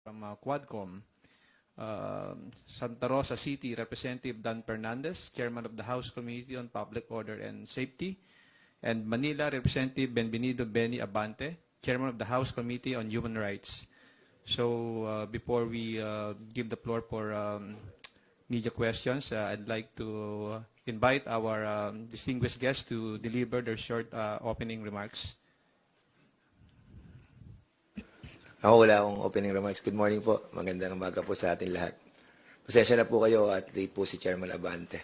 from Quadcom, Santa Rosa City, Representative Dan Fernandez, Chairman of the House Committee on Public Order and Safety, and Manila, Representative Benvenido Benny Abante, Chairman of the House Committee on Human Rights. So before we give the floor for media questions, I'd like to invite our distinguished guests to deliver their short opening remarks. Ako wala akong opening remarks. Good morning po. Magandang umaga po sa atin lahat. Pasensya na po kayo at late po si Chairman Abante.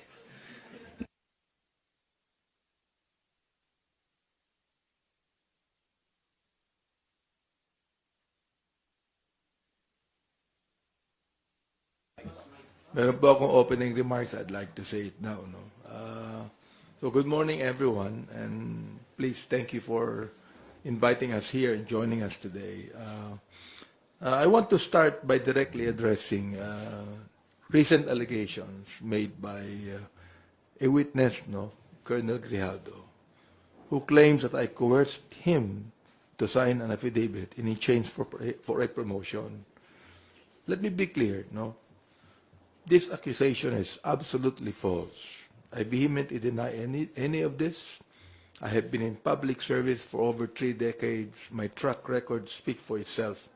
Meron po akong opening remarks. I'd like to say it now. So good morning, everyone, and please thank you for inviting us here and joining us today. I want to start by directly addressing recent allegations made by a witness, Colonel Grijaldo, who claims that I coerced him to sign an affidavit in exchange for a promotion. Let me be clear, this accusation is absolutely false. I vehemently deny any of this. I have been in public service for over 3 decades. My track record speaks for itself.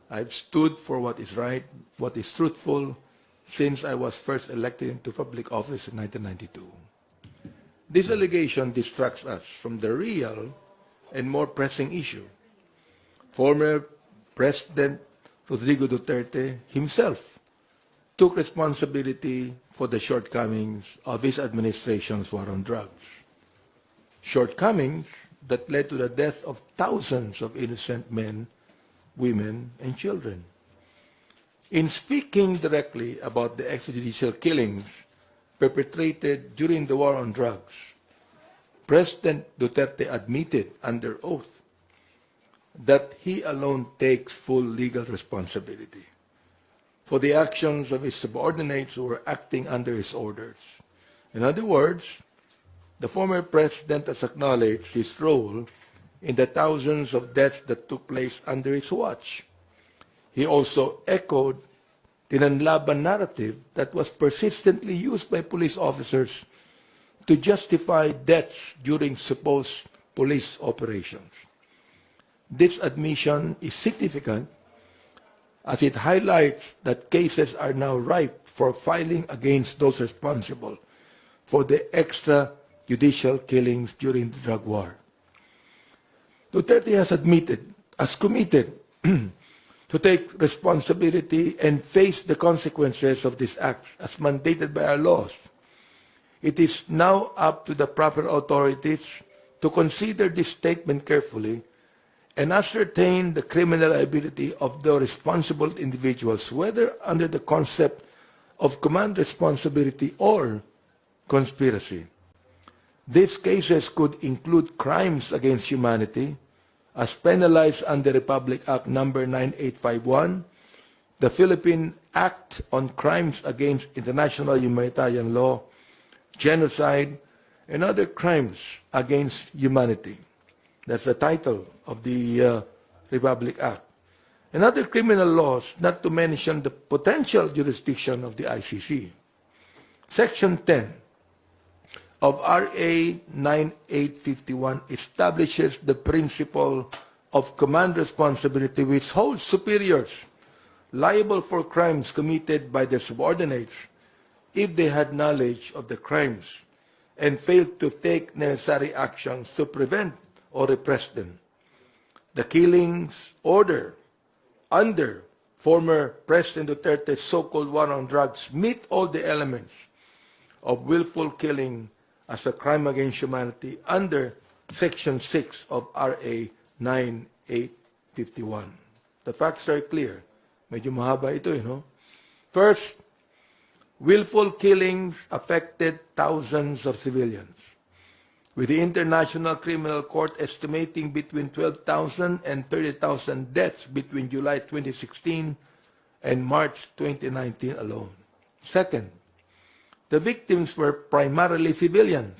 I've stood for what is right, what is truthful, since I was first elected into public office in 1992. This allegation distracts us from the real and more pressing issue. Former President Rodrigo Duterte himself took responsibility for the shortcomings of his administration's war on drugs. Shortcomings that led to the death of thousands of innocent men, women, and children. In speaking directly about the extrajudicial killings perpetrated during the war on drugs, President Duterte admitted under oath that he alone takes full legal responsibility for the actions of his subordinates who were acting under his orders. In other words, the former president has acknowledged his role in the thousands of deaths that took place under his watch. He also echoed the nanlaban narrative that was persistently used by police officers to justify deaths during supposed police operations. This admission is significant as it highlights that cases are now ripe for filing against those responsible for the extrajudicial killings during the drug war. Duterte has committed to take responsibility and face the consequences of this act as mandated by our laws. It is now up to the proper authorities to consider this statement carefully and ascertain the criminal liability of the responsible individuals, whether under the concept of command responsibility or conspiracy. These cases could include crimes against humanity, as penalized under Republic Act No. 9851, the Philippine Act on Crimes Against International Humanitarian Law, genocide, and other crimes against humanity. That's the title of the Republic Act. And other criminal laws, not to mention the potential jurisdiction of the ICC. Section 10 of RA 9851 establishes the principle of command responsibility, which holds superiors liable for crimes committed by their subordinates if they had knowledge of the crimes and failed to take necessary actions to prevent or repress them. The killings order under former President Duterte's so-called war on drugs meet all the elements of willful killing as a crime against humanity under Section 6 of RA 9851. The facts are clear. Medyo mahaba ito, First, willful killings affected thousands of civilians, with the International Criminal Court estimating between 12,000 and 30,000 deaths between July 2016 and March 2019 alone. Second, the victims were primarily civilians,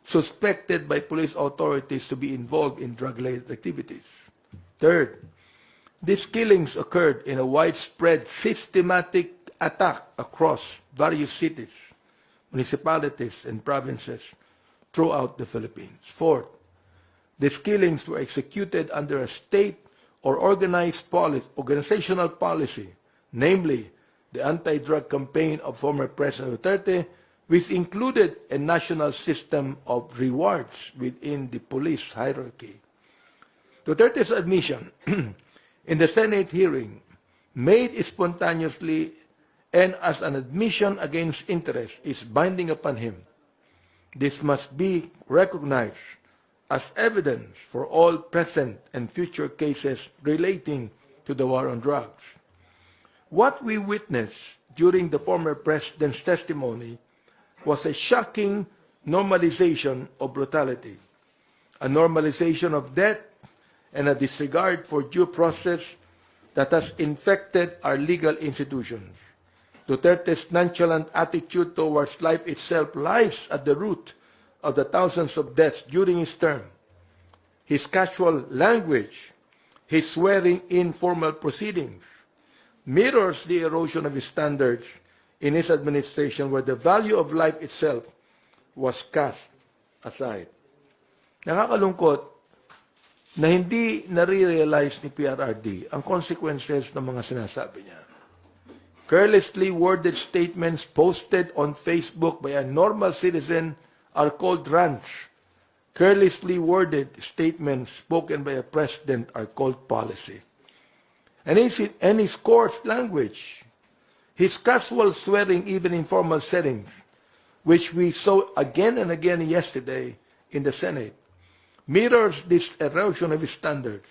suspected by police authorities to be involved in drug-related activities. Third, These killings occurred in a widespread, systematic attack across various cities, municipalities, and provinces throughout the Philippines. Fourth, these killings were executed under a state or organizational policy, namely the anti-drug campaign of former President Duterte, which included a national system of rewards within the police hierarchy. Duterte's admission in the Senate hearing, made spontaneously and as an admission against interest, is binding upon him. This must be recognized as evidence for all present and future cases relating to the war on drugs. What we witnessed during the former president's testimony was a shocking normalization of brutality, a normalization of death, and a disregard for due process that has infected our legal institutions. Duterte's nonchalant attitude towards life itself lies at the root of the thousands of deaths during his term. His casual language, his swearing in formal proceedings, mirrors the erosion of his standards in his administration where the value of life itself was cast aside. Nakakalungkot na hindi nare-realize ni PRRD ang consequences ng mga sinasabi niya. Carelessly worded statements posted on Facebook by a normal citizen are called rants. Carelessly worded statements spoken by a president are called policy. And his coarse language, his casual swearing even in formal settings, which we saw again and again yesterday in the Senate, mirrors this erosion of his standards.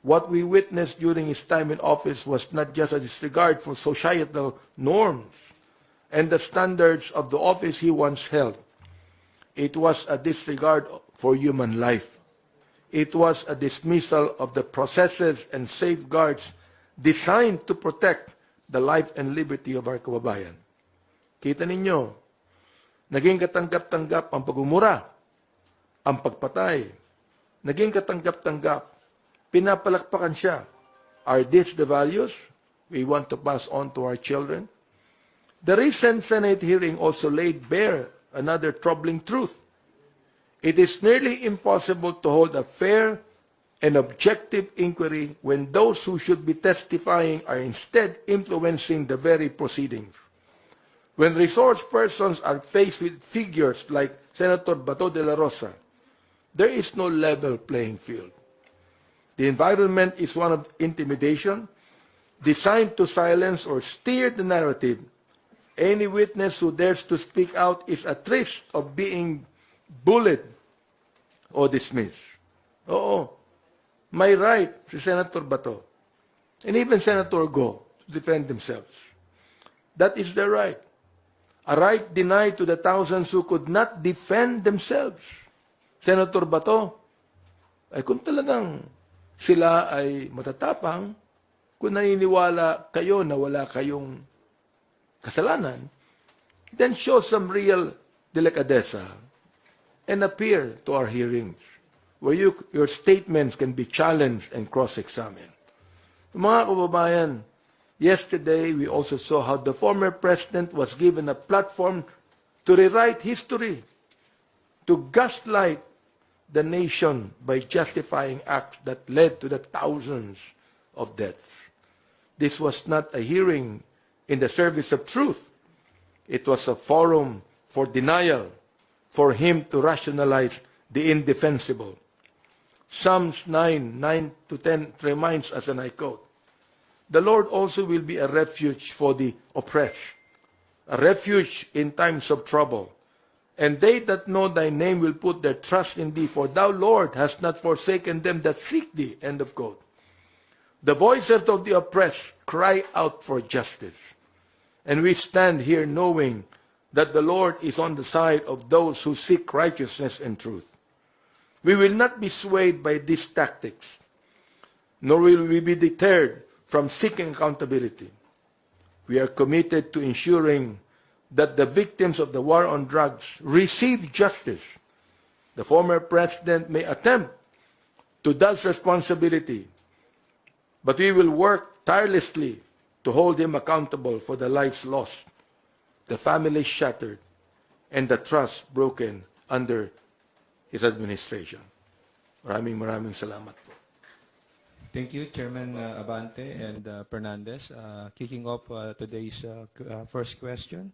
What we witnessed during his time in office was not just a disregard for societal norms and the standards of the office he once held. It was a disregard for human life. It was a dismissal of the processes and safeguards designed to protect the life and liberty of our kababayan. Kita ninyo, naging katanggap-tanggap ang pagmumura, ang pagpatay, naging katanggap-tanggap, pinapalakpakan siya. Are these the values we want to pass on to our children? The recent Senate hearing also laid bare another troubling truth. It is nearly impossible to hold a fair and objective inquiry when those who should be testifying are instead influencing the very proceedings. When resource persons are faced with figures like Senator Bato de la Rosa, there is no level playing field. The environment is one of intimidation, designed to silence or steer the narrative. Any witness who dares to speak out is at risk of being bullied or dismissed. Oo, may right si Senator Bato and even Senator Go to defend themselves. That is their right. A right denied to the thousands who could not defend themselves. Senator Bato, ay kung talagang sila ay matatapang, kung naniniwala kayo na wala kayong kasalanan, then show some real delicadeza and appear to our hearings where your statements can be challenged and cross-examined. Mga kababayan, yesterday we also saw how the former president was given a platform to rewrite history, to gaslight the nation by justifying acts that led to the thousands of deaths. This was not a hearing in the service of truth. It was a forum for denial, for him to rationalize the indefensible. Psalms 9:9-10 reminds us, and I quote, "The Lord also will be a refuge for the oppressed, a refuge in times of trouble. And they that know thy name will put their trust in thee, for thou, Lord, hast not forsaken them that seek thee." End of quote. The voices of the oppressed cry out for justice. And we stand here knowing that the Lord is on the side of those who seek righteousness and truth. We will not be swayed by these tactics, nor will we be deterred from seeking accountability. We are committed to ensuring that the victims of the war on drugs receive justice. The former president may attempt to dodge responsibility, but we will work tirelessly to hold him accountable for the lives lost, the families shattered, and the trust broken under his administration. Maraming salamat po. Thank you, Chairman Abante and Fernandez. Kicking off today's first question,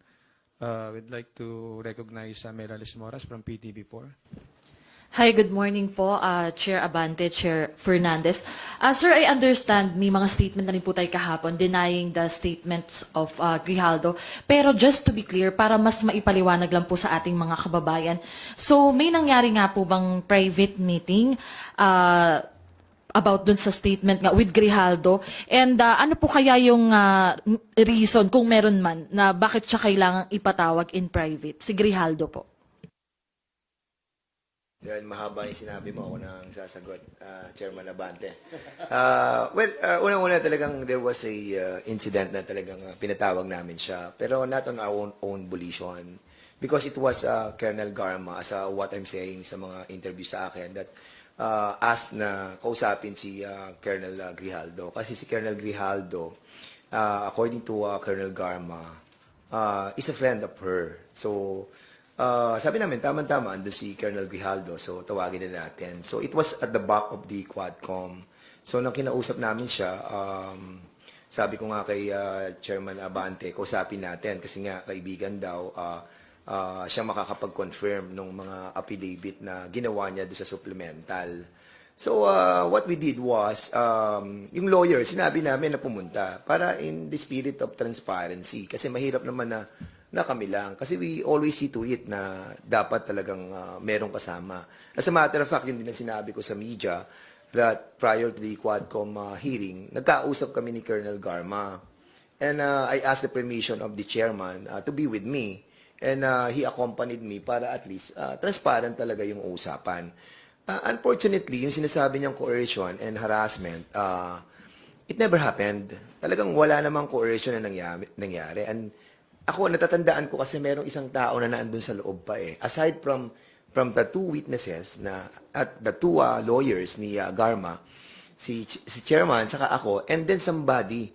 we'd like to recognize Melales Moras from PTV4. Hi, good morning po, Chair Abante, Chair Fernandez. Sir, I understand may mga statement na rin po tayo kahapon denying the statements of Grijaldo. Pero just to be clear, para mas maipaliwanag lang po sa ating mga kababayan. So, may nangyari nga po bang private meeting about dun sa statement nga with Grijaldo? And ano po kaya yung reason, kung meron man, na bakit siya kailangang ipatawag in private? Si Grijaldo po. Dahil mahaba yung sinabi mo, ako nang sasagot, Chairman Abante. Unang-una talagang there was a incident na talagang pinatawag namin siya. Pero not on our own volition. Because it was Colonel Garma, as what I'm saying sa mga interview sa akin, that asked na kausapin si Colonel Grijaldo. Kasi si Colonel Grijaldo, according to Colonel Garma, is a friend of her. So, sabi namin, tama-tama, ando si Colonel Grijaldo, so tawagin na natin. So, it was at the back of the Quadcom. So, nang kinausap namin siya, sabi ko nga kay Chairman Abante, kausapin natin, kasi nga, kaibigan daw, siya makakapag-confirm ng mga affidavit na ginawa niya doon sa supplemental. So, what we did was, yung lawyer, sinabi namin na pumunta, para in the spirit of transparency, kasi mahirap naman na kami lang. Kasi we always see to it na dapat talagang merong kasama. As a matter of fact, yun din ang sinabi ko sa media that prior to the Quadcom hearing, nagkausap kami ni Colonel Garma. And I asked the permission of the chairman to be with me. And he accompanied me para at least transparent talaga yung usapan. Unfortunately, yung sinasabi niyang coercion and harassment, it never happened. Talagang wala namang coercion na nangyari. And ako, natatandaan ko kasi merong isang tao na naandun sa loob pa eh. Aside from the two witnesses na at the two lawyers ni Garma, si chairman, saka ako, and then somebody,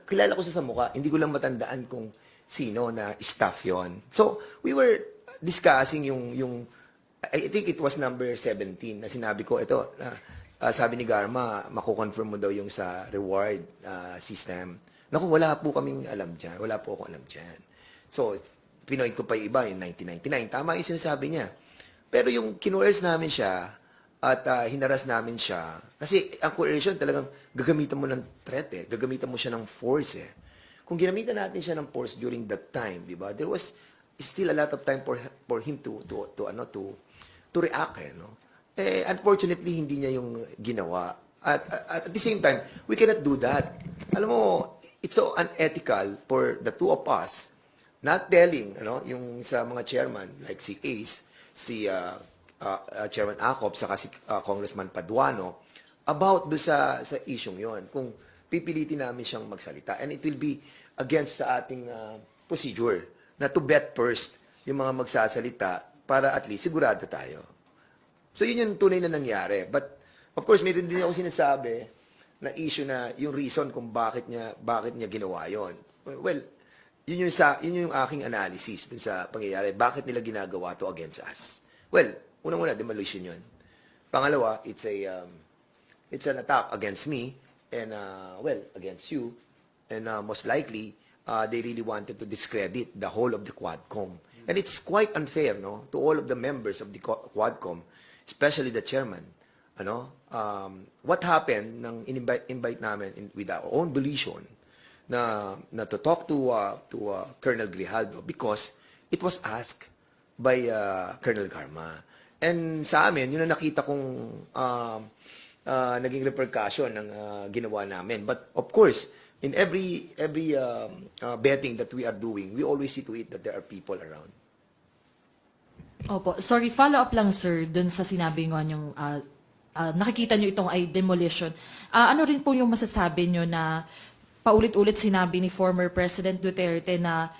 kilala ko siya sa mukha, hindi ko lang matandaan kung sino na staff yon. So, we were discussing yung I think it was number 17 na sinabi ko, ito, sabi ni Garma, makukonfirm mo daw yung sa reward system. Naku, wala po kaming alam dyan. Wala po akong alam dyan. So, pinoint ko pa yung iba, yung 1999. Tama yung sinasabi niya. Pero yung kinuers namin siya at hinaras namin siya, kasi ang coercion talagang gagamitan mo ng threat eh. Gagamitan mo siya ng force eh. Kung ginamitan natin siya ng force during that time, di ba, there was still a lot of time for him to react eh, no? Eh, unfortunately, hindi niya yung ginawa. At the same time, we cannot do that. Alam mo, it's so unethical for the two of us not telling, yung sa mga chairman, like si Ace, si Chairman Acop, saka si Congressman Paduano, about do sa isyong yon. Kung pipilitin namin siyang magsalita. And it will be against sa ating procedure na to bet first yung mga magsasalita para at least sigurado tayo. So yun yung tunay na nangyari. But of course, mayroon din ako sinasabi na issue na yung reason kung bakit niya ginawa yon. Well, yun yung aking analysis dun sa pangyayari. Bakit nila ginagawa to against us? Well, unang-una, demolition yun. Pangalawa, it's an attack against me and, against you. And most likely, they really wanted to discredit the whole of the Quadcom. And it's quite unfair, no, to all of the members of the Quadcom, especially the chairman. What happened nang invite namin with our own volition na to talk to Colonel Grijaldo because it was asked by Colonel Garma. And sa amin, yun ang nakita kong naging repercussion ng ginawa namin. But of course, in every betting that we are doing, we always see to it that there are people around. Opo. Sorry, follow-up lang, sir, dun sa sinabi nyo yung nakikita nyo itong ay demolition. Ano rin po yung masasabi nyo na paulit-ulit sinabi ni former President Duterte na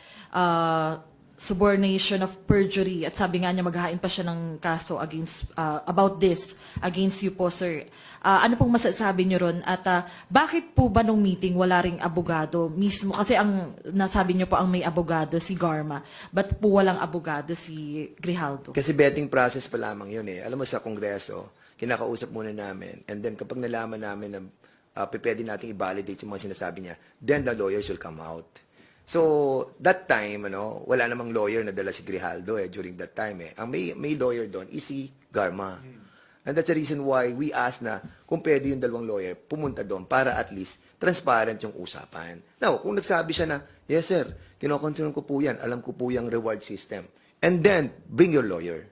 subornation of perjury at sabi nga niya maghahain pa siya ng kaso against about this against you po, sir. Ano pong masasabi niyo ron at bakit po ba nung meeting wala ring abogado mismo kasi ang nasabi niyo po ang may abogado si Garma, but po walang abogado si Grijaldo? Kasi betting process pa lamang yun eh. Alam mo sa Kongreso, kinakausap muna namin, and then kapag nalaman namin na pwede natin i-validate yung mga sinasabi niya, then the lawyers will come out. So, that time, wala namang lawyer na dala si Grijaldo during that time eh. Ang may lawyer doon is si Garma. And that's the reason why we asked na kung pwede yung dalawang lawyer pumunta doon para at least transparent yung usapan. Now, kung nagsabi siya na, yes sir, kinocontrol ko po yan, alam ko po yung reward system. And then, bring your lawyer.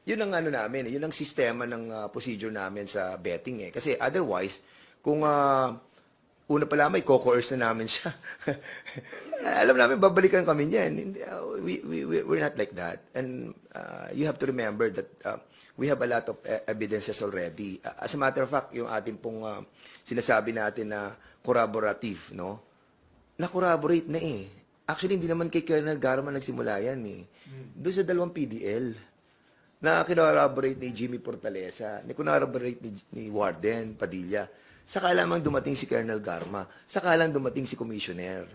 Yun ang namin, yun ang sistema ng procedure namin sa betting eh. Kasi otherwise, kung una pala may co-coerce na namin siya. Alam namin, babalikan kami niyan. We're not like that. And you have to remember that we have a lot of evidences already. As a matter of fact, yung ating pong sinasabi natin na corroborative, no? Na-corroborate na eh. Actually, hindi naman kay Colonel Garma nagsimula yan eh. Doon sa dalawang PDL na kinorroborate ni Jimmy Portalesa, na kinorroborate ni Warden Padilla. Saka lamang dumating si Colonel Garma. Saka lang dumating si Commissioner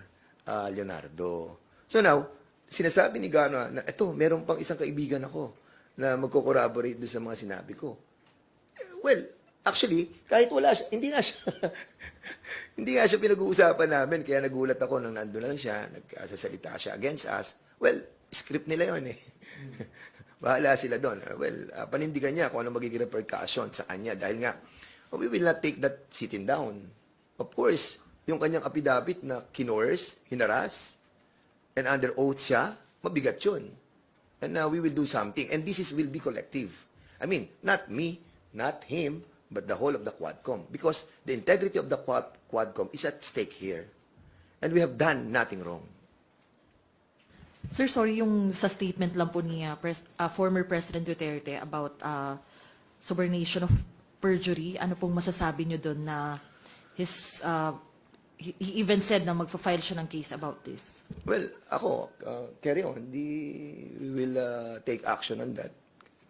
Leonardo. So now, sinasabi ni Garma na, eto, meron pang isang kaibigan ako na magko-corroborate doon sa mga sinabi ko. Well, actually, kahit wala siya, hindi nga siya, hindi nga siya pinag-uusapan namin. Kaya nagulat ako nang nandun lang siya, nagsasalita siya against us. Well, script nila yun eh. Bahala sila doon. Well, panindigan niya kung ano magiging repercussion sa kanya. Dahil nga, we will not take that sitting down. Of course, yung kanyang affidavit na kinores, hinaras, and under oath siya, mabigat yun. And we will do something. And this will be collective. I mean, not me, not him, but the whole of the Quadcom. Because the integrity of the Quadcom is at stake here. And we have done nothing wrong. Sir, sorry, yung sa statement lang po ni former President Duterte about subornation of perjury, ano pong masasabi nyo doon na he even said na magfa-file siya ng case about this? Well, ako, carry on. We will take action on that.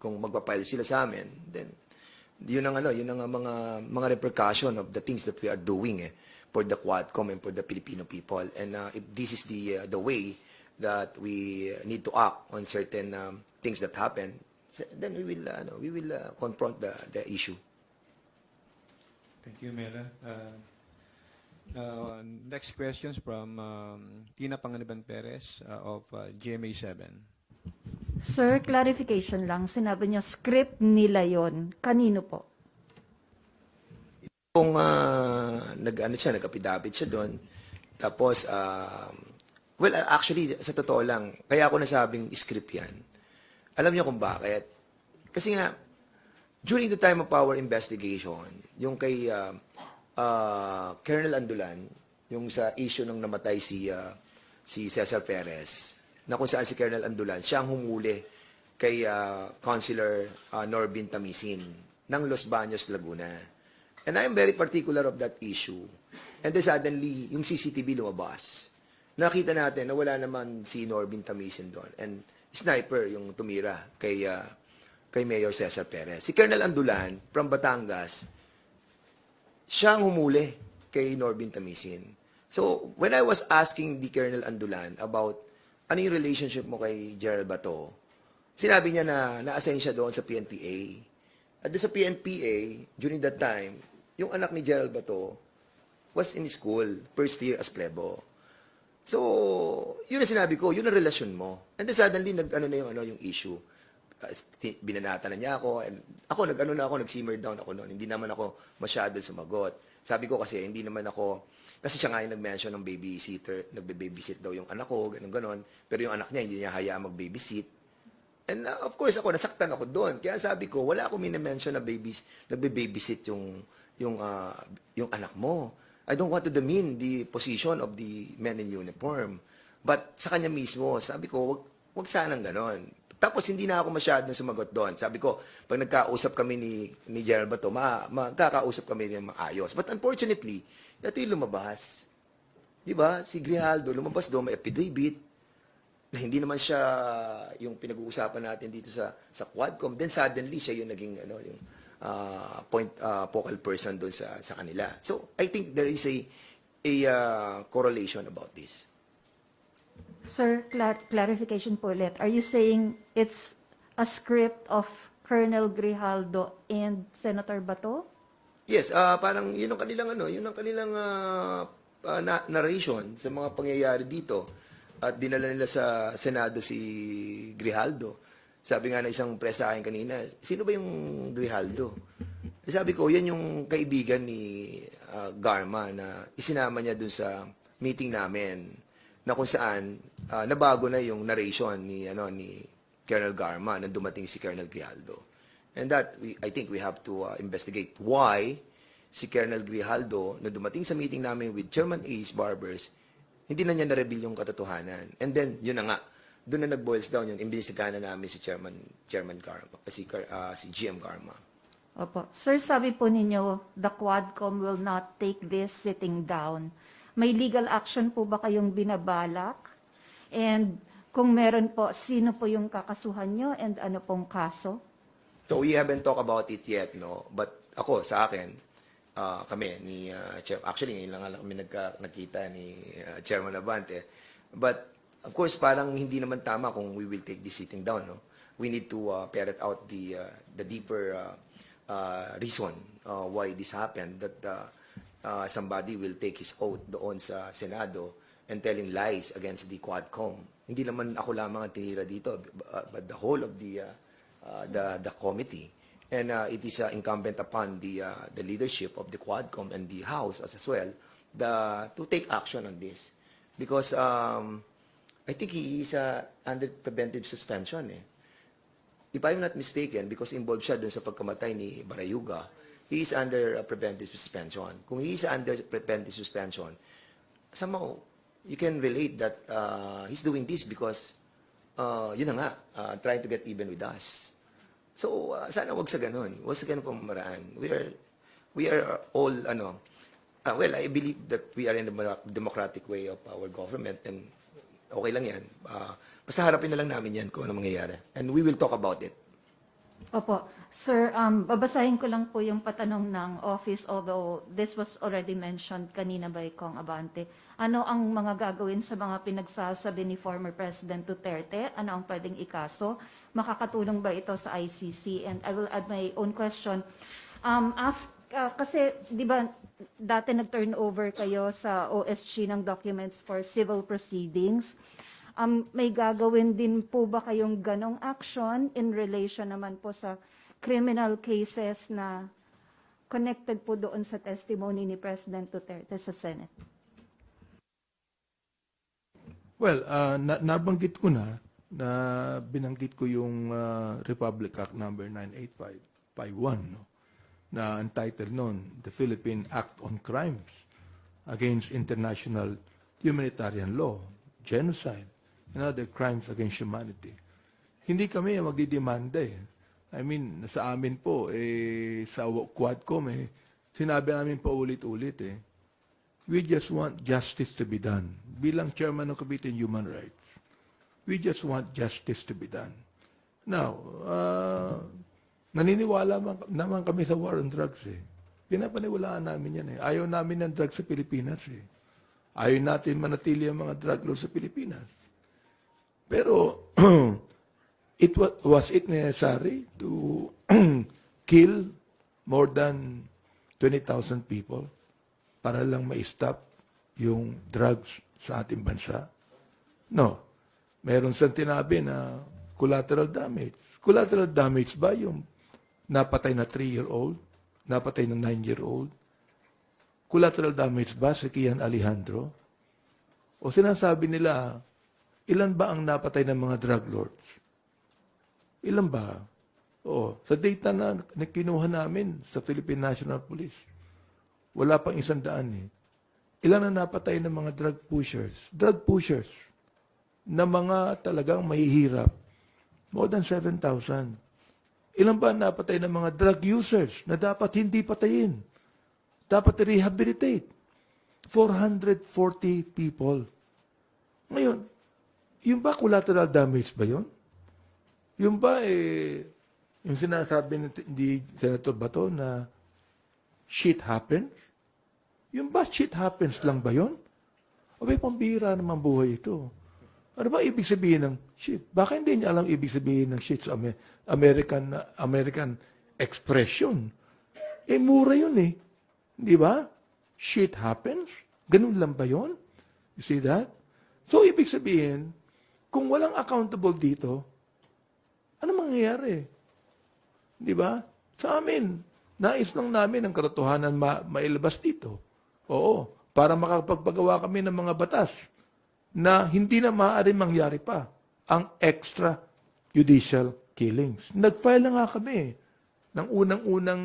Kung magpa-file sila sa amin, then yun ang mga repercussion of the things that we are doing for the Quadcom and for the Filipino people. And if this is the way that we need to act on certain things that happen, then we will confront the issue. Thank you, Mela. Next questions from Tina Panganiban Perez of GMA7. Sir, clarification lang. Sinabi niyo, script nila yon. Kanino po? Kung nag-affidavit siya doon, tapos, well, actually, sa totoo lang, kaya ako nasabing script yan. Alam niyo kung bakit? Kasi nga, during the time of our investigation, yung kay Colonel Andulan, yung sa issue nung namatay si Cesar Perez, na kung saan si Colonel Andulan, siya ang humuli kay Councilor Norbin Tamisin ng Los Baños, Laguna. And I am very particular of that issue. And then suddenly, yung CCTV lumabas. Nakita natin na wala naman si Norbin Tamisin doon. And sniper yung tumira kay Mayor Cesar Perez. Si Colonel Andulan from Batangas, siyang humuli kay Norbin Tamisin. So, when I was asking the Colonel Andulan about ano yung relationship mo kay Gerald Bato, sinabi niya na na-assign siya doon sa PNPA. At doon sa PNPA, during that time, yung anak ni Gerald Bato was in school, first year as plebo. So, yun ang sinabi ko, yun ang relasyon mo. And then suddenly, yung issue. Binanata na niya ako. And ako, nag-simmer down ako noon. Hindi naman ako masyado sumagot. Sabi ko kasi, hindi naman ako, kasi siya nga yung nag-mention ng babysitter, nagbe-babysit daw yung anak ko, ganon. Pero yung anak niya, hindi niya hayaan mag-babysit. And of course, ako, nasaktan ako doon. Kaya sabi ko, wala akong mina-mention na nagbe-babysit yung anak mo. I don't want to demean the position of the men in uniform. But sa kanya mismo, sabi ko, wag sanang ganon. Tapos hindi na ako masyadong sumagot doon. Sabi ko, pag nagkausap kami ni Gerald Bato, magkakausap kami ng maayos. But unfortunately, ito yung lumabas. Di ba? Si Grijaldo, lumabas doon, may affidavit. na hindi naman siya yung pinag-uusapan natin dito sa Quadcom, then suddenly siya yung naging yung focal person doon sa kanila. So I think there is a correlation about this. Sir, clarification po ulit. Are you saying it's a script of Colonel Grijaldo and Senator Bato? Yes, parang yun ang kanilang narration sa mga pangyayari dito. At dinala nila sa Senado si Grijaldo. Sabi nga na isang press sa akin kanina, sino ba yung Grijaldo? Sabi ko, yan yung kaibigan ni Garma na isinama niya dun sa meeting namin na kung saan nabago na yung narration ni Colonel Garma nang dumating si Colonel Grijaldo. And that I think we have to investigate why si Colonel Grijaldo na dumating sa meeting namin with Chairman Ace Barbers, hindi na niya na-reveal yung katotohanan. And then yun na nga, doon na nag-boils down yun, imbestigahan na namin si Chairman Garma, si GM Garma. Opo. Sir, sabi po ninyo, the Quadcom will not take this sitting down. May legal action po ba kayong binabalak? And kung meron po, sino po yung kakasuhan nyo and ano pong kaso? So we haven't talked about it yet, no? But ako, sa akin, kami, ni actually, ngayon lang kami nakita ni Chairman Abante. But, of course, parang hindi naman tama kung we will take this sitting down, no? We need to ferret out the deeper reason why this happened, that somebody will take his oath doon sa Senado and telling lies against the Quadcom. Hindi naman ako lamang ang tinira dito, but the whole of the committee. And it is incumbent upon the leadership of the Quadcom and the House as well to take action on this. Because I think he is under preventive suspension. If I'm not mistaken, because involved siya dun sa pagkamatay ni Barayuga, he is under preventive suspension. Kung he is under preventive suspension, somehow you can relate that he's doing this because yun na nga, trying to get even with us. So sana wag sa ganun. Wag sa ganun pamamaraan. We are all well, I believe that we are in the democratic way of our government, and okay lang yan. Basta harapin na lang namin yan kung ano mangyayari. And we will talk about it. Opo. Sir, babasahin ko lang po yung patanong ng office, although this was already mentioned kanina by Kong Abante. Ano ang mga gagawin sa mga pinagsasabi ni former President Duterte? Ano ang pwedeng ikaso? Makakatulong ba ito sa ICC? And I will add my own question. Kasi, di ba, dati nag-turn over kayo sa OSG ng documents for civil proceedings. May gagawin din po ba kayong ganong action in relation naman po sa criminal cases na connected po doon sa testimony ni President Duterte sa Senate? Well, nabanggit ko na binanggit ko yung Republic Act number 98551, no? Na entitled noon, the Philippine Act on Crimes Against International Humanitarian Law, Genocide, and other crimes against humanity. Hindi kami magdidemanda eh. I mean, sa amin po, sa Quadcom, sinabi namin po ulit-ulit we just want justice to be done. Bilang chairman ng Committee on Human Rights, we just want justice to be done. Now, naniniwala naman kami sa war on drugs Pinapaniwalaan namin yan Ayaw namin ng drugs sa Pilipinas Ayaw natin manatili ang mga drug laws sa Pilipinas. Pero, was it necessary to kill more than 20,000 people para lang ma-stop yung drugs sa ating bansa? No. Meron siyang tinabi na collateral damage. Collateral damage ba yung napatay na 3-year-old? Napatay na 9-year-old? Collateral damage ba si Kian Alejandro? O sinasabi nila, ilan ba ang napatay ng mga drug lords? Ilan ba? Sa data na kinuha namin sa Philippine National Police, wala pang 100 Ilan ang napatay ng mga drug pushers? Drug pushers na mga talagang mahihirap. More than 7,000. Ilan ba ang napatay ng mga drug users na dapat hindi patayin? Dapat rehabilitate. 440 people. Ngayon, yung ba collateral damage ba yun? Yung ba, yung sinasabi ni Senator Bato na shit happens? Yung ba shit happens lang ba yun? Abay, pambihira naman buhay ito. Ano ba ibig sabihin ng shit? Baka hindi niya alam ibig sabihin ng shit sa American expression. Mura yun eh. Di ba? Shit happens? Ganun lang ba yun? You see that? So, ibig sabihin, kung walang accountable dito, ano mangyayari? Di ba? Sa amin, nais lang namin ang katotohanan mailabas dito. Oo, para makapagpagawa kami ng mga batas na hindi na maaari mangyari pa ang extrajudicial killings. Nag-file na nga kami ng unang-unang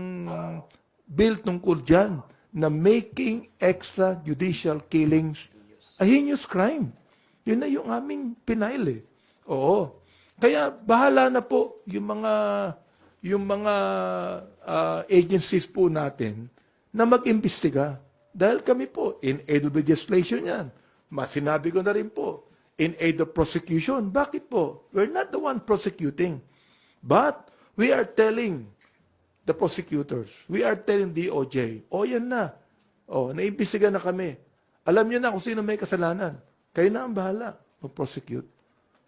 bill tungkol dyan na making extrajudicial killings a heinous crime. Yun na yung aming pinail eh. Oo. Kaya bahala na po yung mga agencies po natin na mag-imbestiga. Dahil kami po, in aid of legislation yan. Sinabi ko na rin po, in aid of prosecution. Bakit po? We're not the one prosecuting. But we are telling the prosecutors, we are telling DOJ, yan na. Naimbestiga na kami. Alam niyo na kung sino may kasalanan. Kayo na ang bahala mag-prosecute.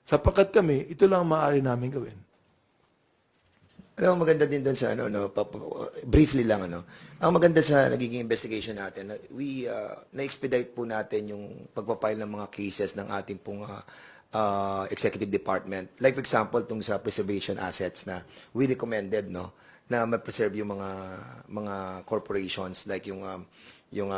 Sapagkat kami, ito lang ang maaari namin gawin. Maganda din doon sa briefly lang Ang maganda sa nagiging investigation natin, we na-expedite po natin yung pagpapile ng mga cases ng ating pong executive department. Like for example, tung sa preservation assets na we recommended na ma-preserve yung mga corporations like yung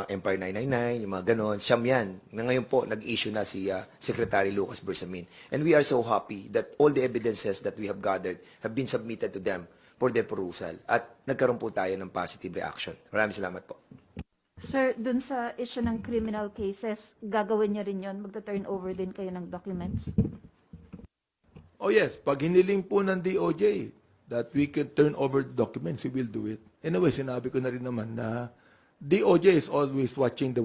Empire 999, yung mga ganon. Siyam yan. Na ngayon po, nag-issue na si Secretary Lucas Bersamin. And we are so happy that all the evidences that we have gathered have been submitted to them for their perusal. At nagkaroon po tayo ng positive reaction. Maraming salamat po. Sir, dun sa issue ng criminal cases, gagawin niyo rin yun? Magta-turn over din kayo ng documents? Oh yes, pag hiniling po ng DOJ that we can turn over the documents, we will do it. Anyway, sinabi ko na rin naman na DOJ is always watching the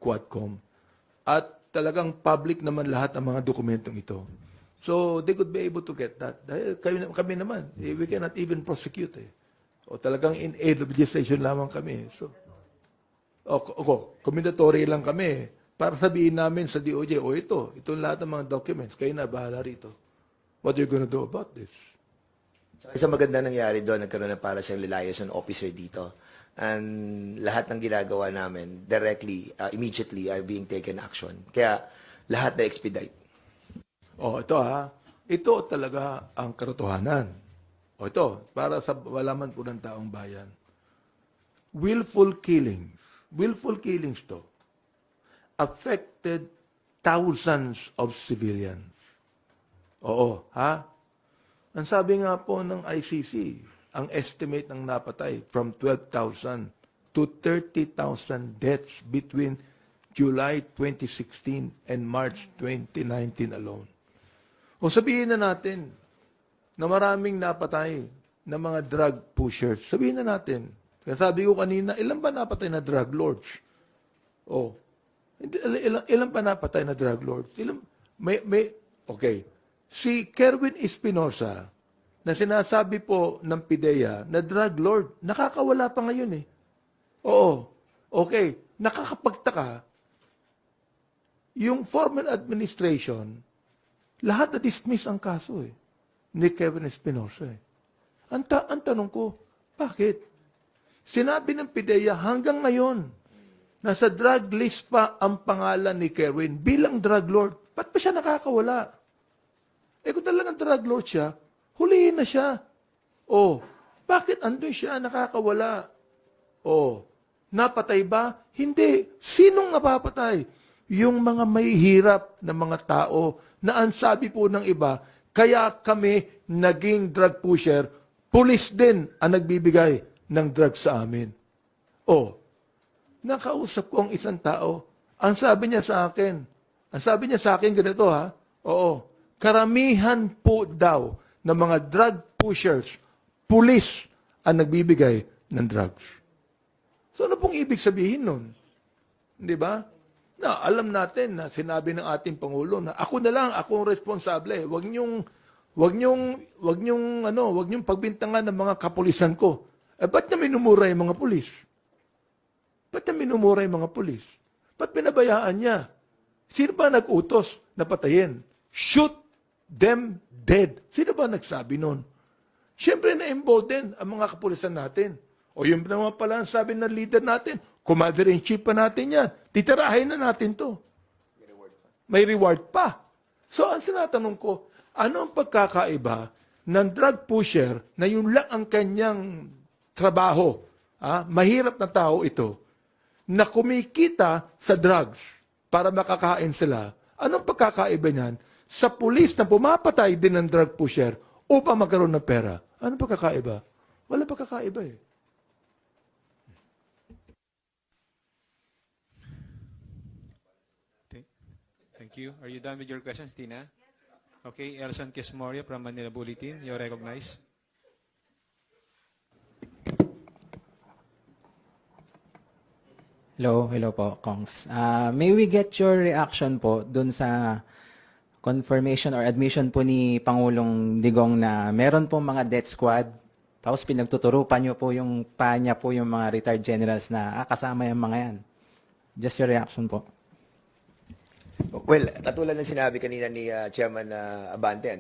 Quadcom. At talagang public naman lahat ng mga dokumentong ito. So, they could be able to get that. Dahil kami naman, we cannot even prosecute. O talagang in aid of legislation lamang kami. So, commendatory lang kami. Para sabihin namin sa DOJ, ito lahat ng mga documents, kayo na bahala rito. What are you gonna do about this? So, isang maganda nangyari doon, nagkaroon na para siyang liaison officer dito. And lahat ng ginagawa namin directly, immediately are being taken action. Kaya lahat na expedite. Ito talaga ang katotohanan. Ito, para sa malaman po ng taong bayan. Willful killings to, affected thousands of civilians. Ang sabi nga po ng ICC, ang estimate ng napatay from 12,000 to 30,000 deaths between July 2016 and March 2019 alone. Sabihin na natin na maraming napatay na mga drug pushers. Sabihin na natin. Kaya sabi ko kanina, ilan ba napatay na drug lords? Ilan pa napatay na drug lords? Okay. Si Kerwin Espinosa, na sinasabi po ng PIDEA na drug lord, nakakawala pa ngayon eh. Okay. Nakakapagtaka, yung former administration, lahat na-dismiss ang kaso ni Kevin Espinosa Ang tanong ko, bakit? Sinabi ng PIDEA hanggang ngayon, nasa drug list pa ang pangalan ni Kevin bilang drug lord. Ba't pa siya nakakawala? Kung talagang drug lord siya, hulihin na siya. Bakit andun siya nakakawala? Napatay ba? Hindi. Sinong napapatay? Yung mga mahihirap na mga tao na ang sabi po ng iba, kaya kami naging drug pusher, pulis din ang nagbibigay ng drug sa amin. Nakausap ko ang isang tao. Ang sabi niya sa akin ganito karamihan po daw ng mga drug pushers, pulis ang nagbibigay ng drugs. So ano pong ibig sabihin nun? Di ba? Na alam natin na sinabi ng ating Pangulo na ako na lang, ako ang responsable. Huwag niyong pagbintangan ng mga kapulisan ko. Ba't niya minumura yung mga pulis? Ba't niya minumura yung mga pulis? Ba't pinabayaan niya? Sino ba nag-utos na patayin? Shoot them dead. Sino ba nagsabi nun? Siyempre na-embolden ang mga kapulisan natin. O yun naman pala ang sabi ng leader natin, commander-in-chief pa natin yan. Titirahin na natin to. May reward pa. So ang tinatanong ko, ano ang pagkakaiba ng drug pusher na yun lang ang kanyang trabaho? Mahirap na tao ito na kumikita sa drugs para makakain sila. Anong pagkakaiba niyan sa pulis na pumapatay din ng drug pusher upang magkaroon ng pera? Anong pagkakaiba? Wala pagkakaiba eh. Thank you. Are you done with your questions, Tina? Okay, Elson Quismorio from Manila Bulletin. You're recognized. Hello po, Kongs. May we get your reaction po dun sa confirmation or admission po ni Pangulong Digong na meron po mga death squad, tapos pinagtuturupan niyo po yung niya po yung mga retired generals na kasama yung mga yan. Just your reaction po. Well, katulad ng sinabi kanina ni Chairman Abante,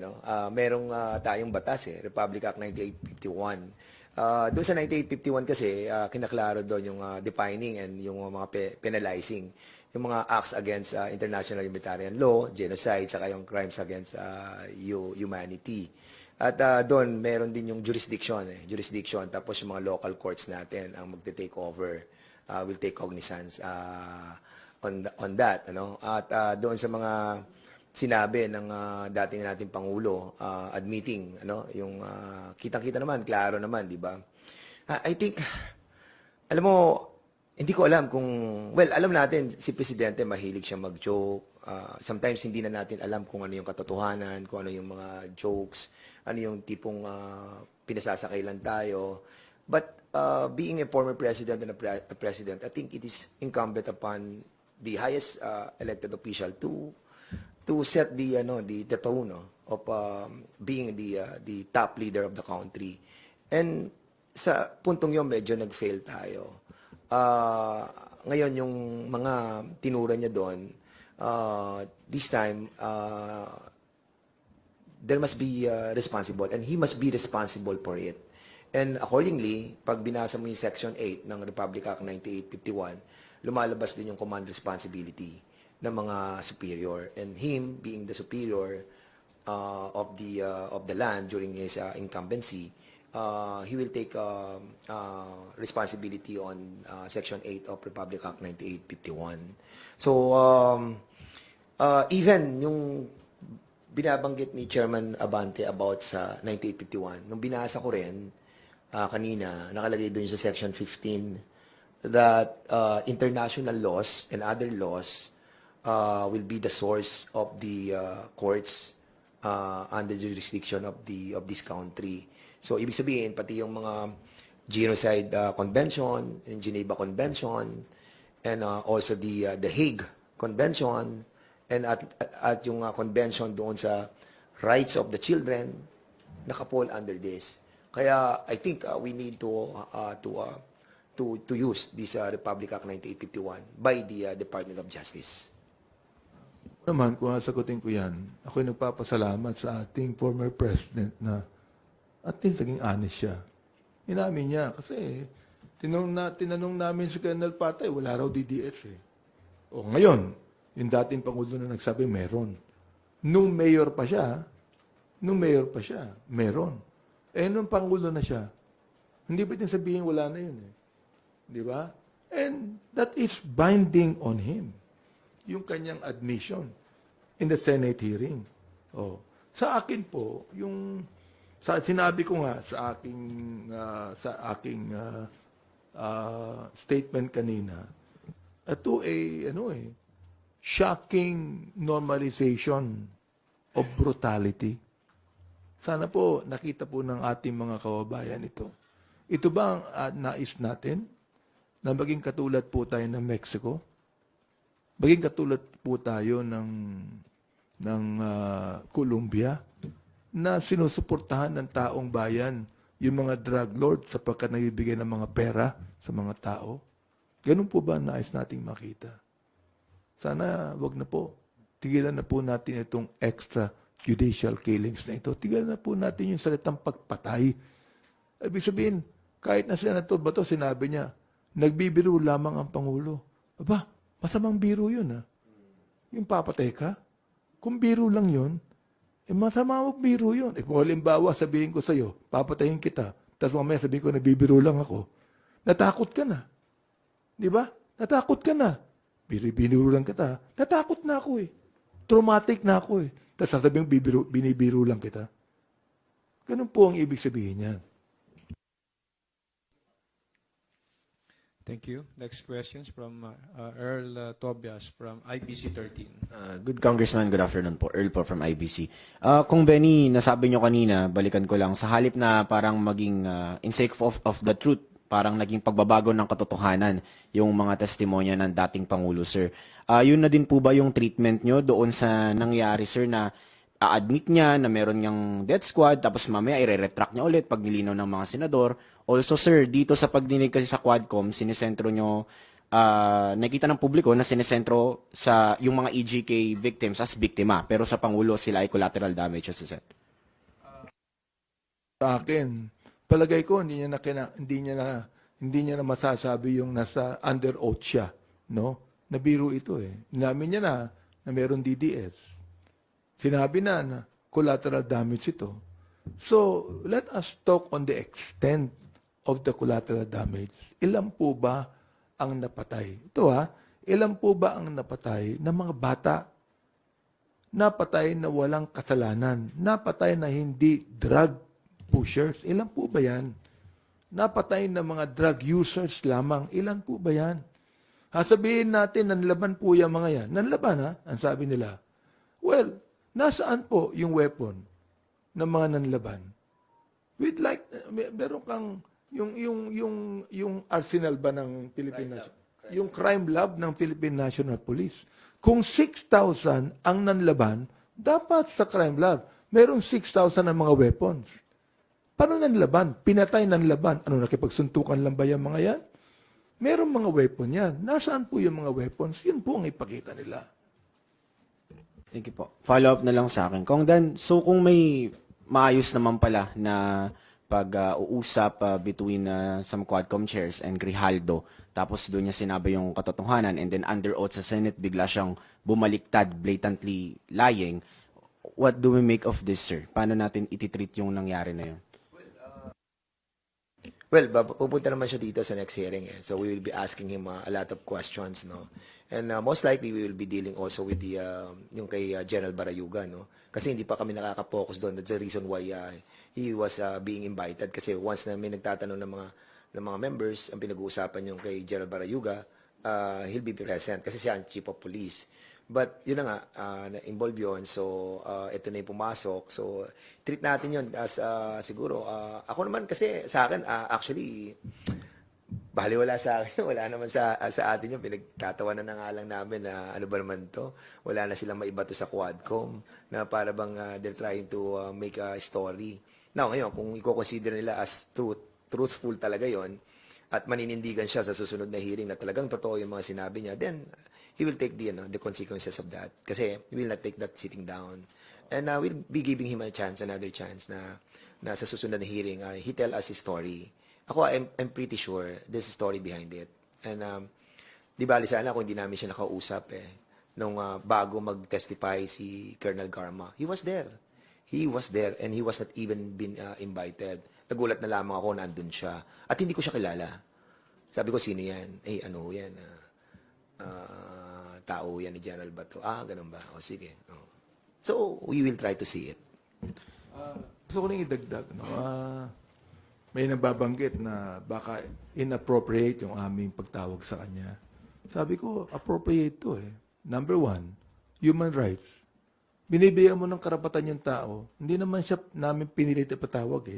merong tayong batas, Republic Act 9851. Doon sa 9851 kasi, kinaklaro doon yung defining and yung mga penalizing, yung mga acts against international humanitarian law, genocide, saka yung crimes against humanity. At doon, meron din yung jurisdiction, tapos yung mga local courts natin ang magte-take over, will take cognizance on that, At doon sa mga sinabi ng dating nating Pangulo, admitting, yung kitang-kita naman, klaro naman, di ba? I think, alam mo, hindi ko alam kung, well, alam natin, si Presidente mahilig siya mag-joke. Sometimes hindi na natin alam kung ano yung katotohanan, kung ano yung mga jokes, ano yung tipong pinasasakay lang tayo. But being a former president and a president, I think it is incumbent upon the highest elected official to set the tone of being the top leader of the country. And sa puntong yun, medyo nag-fail tayo. Ngayon, yung mga tinura niya doon, this time, there must be responsible, and he must be responsible for it. And accordingly, pag binasa mo yung Section 8 ng Republic Act 9851, lumalabas din yung command responsibility ng mga superior, and him being the superior of the land during his incumbency, he will take responsibility on Section 8 of Republic Act 9851. So even yung binabanggit ni Chairman Abante about sa 9851, nung binasa ko rin kanina, nakalagay doon sa Section 15 that international laws and other laws will be the source of the courts under the jurisdiction of this country. So ibig sabihin pati yung mga genocide convention, yung Geneva Convention, and also the Hague Convention, and at yung convention doon sa rights of the children, nakapol under this. Kaya I think we need to use this Republic Act 9851 by the Department of Justice. Naman, kung sagutin ko yan, ako'y nagpapasalamat sa ating former president na at least naging honest siya. Inamin niya kasi tinanong namin si Colonel Patay, wala raw DDS O ngayon, yung dating Pangulo na nagsabi, meron. Nung mayor pa siya, meron. Nung Pangulo na siya, hindi ba din sabihin wala na yun Di ba? And that is binding on him. Yung kanyang admission in the Senate hearing. Sa akin po, sinabi ko nga sa aking statement kanina, ito shocking normalization of brutality. Sana po nakita po ng ating mga kababayan ito. Ito ba ang nais natin? Na maging katulad po tayo ng Mexico, maging katulad po tayo ng Colombia na sinusuportahan ng taong bayan yung mga drug lord sapagkat nagbibigay ng mga pera sa mga tao. Ganun po ba ang nais nating makita? Sana wag na po. Tigilan na po natin itong extrajudicial killings na ito. Tigilan na po natin yung salitang pagpatay. Ibig sabihin, kahit na Senator Bato, sinabi niya, nagbibiro lamang ang Pangulo. Aba, masamang biro yun, ha? Yung papatay ka? Kung biro lang yun, masama mo biro yun. Kung halimbawa, sabihin ko sa'yo, papatayin kita, tapos mamaya sabihin ko, nagbibiro lang ako, natakot ka na. Di ba? Natakot ka na. Binibiro lang kita. Natakot na ako eh. Traumatic na ako eh. Tapos sasabihin, binibiro lang kita. Ganun po ang ibig sabihin niyan. Thank you. Next questions from Earl Tobias from IBC 13. Good Congressman, good afternoon po. Earl po from IBC. Kung Benny, nasabi nyo kanina, balikan ko lang, sa halip na parang maging in sake of the truth, parang naging pagbabago ng katotohanan yung mga testimonya ng dating Pangulo, sir. Yun na din po ba yung treatment nyo doon sa nangyari, sir, na a-admit niya na meron niyang death squad, tapos mamaya i-retract niya ulit pag nilinaw ng mga senador. Also, sir, dito sa pagdinig kasi sa Quadcom, sinesentro nyo, nakita ng publiko na sinesentro sa yung mga EJK victims as biktima, pero sa Pangulo sila ay collateral damage, sir. Sa akin, palagay ko hindi niya na masasabi yung nasa under oath siya, no? Nabiro ito eh. Inamin niya na meron DDS. Sinabi na collateral damage ito. So, let us talk on the extent of the collateral damage. Ilan po ba ang napatay? Ito ilan po ba ang napatay ng mga bata? Napatay na walang kasalanan. Napatay na hindi drug pushers. Ilan po ba yan? Napatay na mga drug users lamang. Ilan po ba yan? Sabihin natin, nanlaban po yung mga yan. Nanlaban ang sabi nila. Well, nasaan po yung weapon ng mga nanlaban? We'd like, meron kang, yung arsenal ba ng Philippine National? Yung crime lab ng Philippine National Police. Kung 6,000 ang nanlaban, dapat sa crime lab, meron 6,000 ng mga weapons. Paano nanlaban? Pinatay nanlaban. Ano, nakipagsuntukan lang ba yung mga yan? Merong mga weapon yan. Nasaan po yung mga weapons? Yun po ang ipakita nila. Thank you po. Follow up na lang sa akin. Kung Dan, so kung may maayos naman pala na pag-uusap between some Quadcom chairs and Grijaldo, tapos doon niya sinabi yung katotohanan, and then under oath sa Senate, bigla siyang bumaliktad, blatantly lying, what do we make of this, sir? Paano natin ititreat yung nangyari na yun? Well, pupunta naman siya dito sa next hearing. So we will be asking him a lot of questions, no? And most likely we will be dealing also with the yung kay General Barayuga, no? Kasi hindi pa kami nakaka-focus doon. That's the reason why he was being invited. Kasi once na may nagtatanong ng mga members, ang pinag-uusapan yung kay General Barayuga, he'll be present kasi siya ang Chief of Police. But yun na nga, na-involve yun. So, ito na yung pumasok. So, treat natin yun as siguro. Ako naman kasi sa akin, actually, baliwala sa akin. Wala naman sa atin yun. Pinagtatawanan na nga lang namin na ano ba naman to. Wala na silang maibato sa Quadcom na para bang they're trying to make a story. Now, ngayon, kung i-consider nila as truthful talaga yon at maninindigan siya sa susunod na hearing na talagang totoo yung mga sinabi niya, then he will take the consequences of that. Kasi he will not take that sitting down. And we'll be giving him another chance na sa susunod na hearing, he tell us his story. Ako, I'm pretty sure there's a story behind it. And di bali sana kung hindi namin siya nakausap nung bago mag-testify si Colonel Garma. He was there. He was there and he was not even been invited. Nagulat na lamang ako na andun siya. At hindi ko siya kilala. Sabi ko, sino yan? Ano yan? Tao yan ni General Bato. Ganun ba? O sige. So, we will try to see it. Gusto ko nang idagdag. No? May nababanggit na baka inappropriate yung aming pagtawag sa kanya. Sabi ko, appropriate to Number 1, human rights. Binibigyan mo ng karapatan yung tao, hindi naman siya namin pinilit ipatawag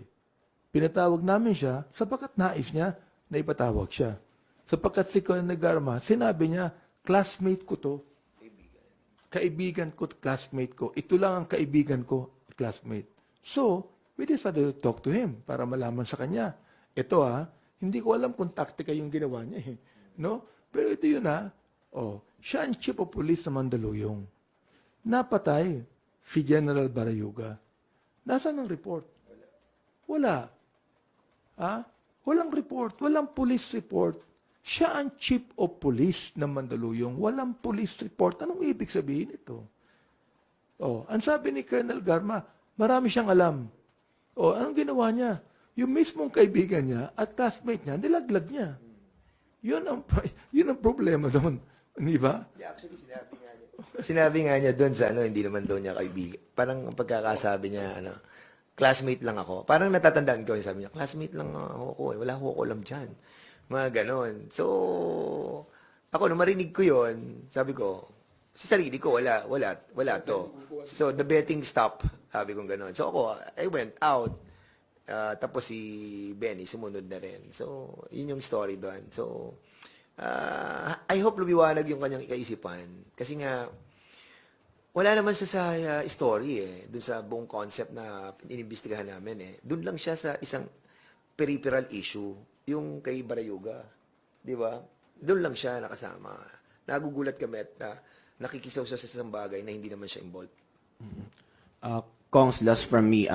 Pinatawag namin siya sapagkat nais niya na ipatawag siya. Sapagkat si Colonel Garma, sinabi niya, classmate ko to. kaibigan ko, classmate ko. Ito lang ang kaibigan ko, classmate. So, we decided to talk to him para malaman sa kanya. Ito hindi ko alam kung taktika yung ginawa niya No? Pero ito yun siya ang chief of police sa Mandaluyong. Napatay si General Barayuga. Nasaan ang report? Wala. Walang report. Walang police report. Siya ang chief of police ng Mandaluyong. Walang police report. Anong ibig sabihin ito? Ang sabi ni Colonel Garma, marami siyang alam. Anong ginawa niya? Yung mismong kaibigan niya at classmate niya, nilaglag niya. Yun ang problema doon. Di ba? Actually, sinabi nga niya doon sa hindi naman daw niya kaibigan. Parang ang pagkakasabi niya, classmate lang ako. Parang natatandaan ko yung sabi niya, classmate lang ako wala ko alam dyan. Mga ganon. So, ako, nung marinig ko yon, sabi ko, sa sarili ko, wala to. So, the betting stopped. Sabi ko ganon. So, ako, I went out. Tapos si Benny, sumunod na rin. So, yun yung story doon. So, I hope lumiwanag yung kanyang kaisipan. Kasi nga, wala naman siya sa story doon sa buong concept na inimbestigahan namin Doon lang siya sa isang peripheral issue, yung kay Barayuga. Di ba? Doon lang siya nakasama. Nagugulat kami at nakikisaw siya sa isang bagay na hindi naman siya involved. Kongs, last from me.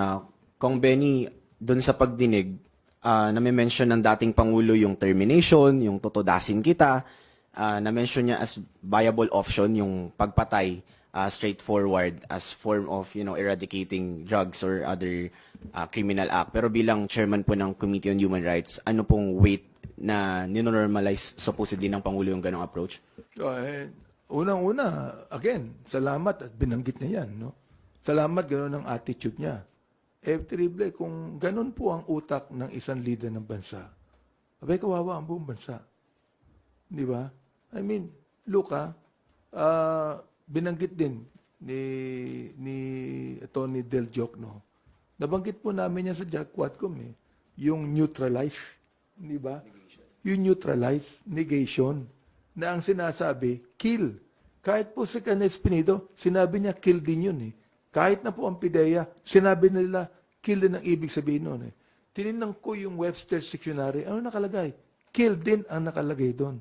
Kong Benny, doon sa pagdinig, na-mention ng dating Pangulo yung termination, yung totodasin kita, na-mention niya as viable option yung pagpatay straightforward as form of eradicating drugs or other criminal act. Pero bilang chairman po ng Committee on Human Rights, ano pong weight na ninormalize supposedly ng Pangulo yung ganong approach? Unang-una, again, salamat at binanggit niya yan. No? Salamat gano'n ang attitude niya. Terrible kung ganun po ang utak ng isang leader ng bansa. Abay, kawawa ang buong bansa. Di ba? I mean, look binanggit din ni Tony Del Giocno. Nabanggit po namin yan sa Jack Quadcom yung neutralize. Di ba? Yung neutralize, negation, na ang sinasabi, kill. Kahit po si Canes Pinedo, sinabi niya, kill din yun Kahit na po ang PIDEA, sinabi nila, kill din ang ibig sabihin nun Tinignan ko yung Webster's Dictionary, ano nakalagay? Kill din ang nakalagay doon.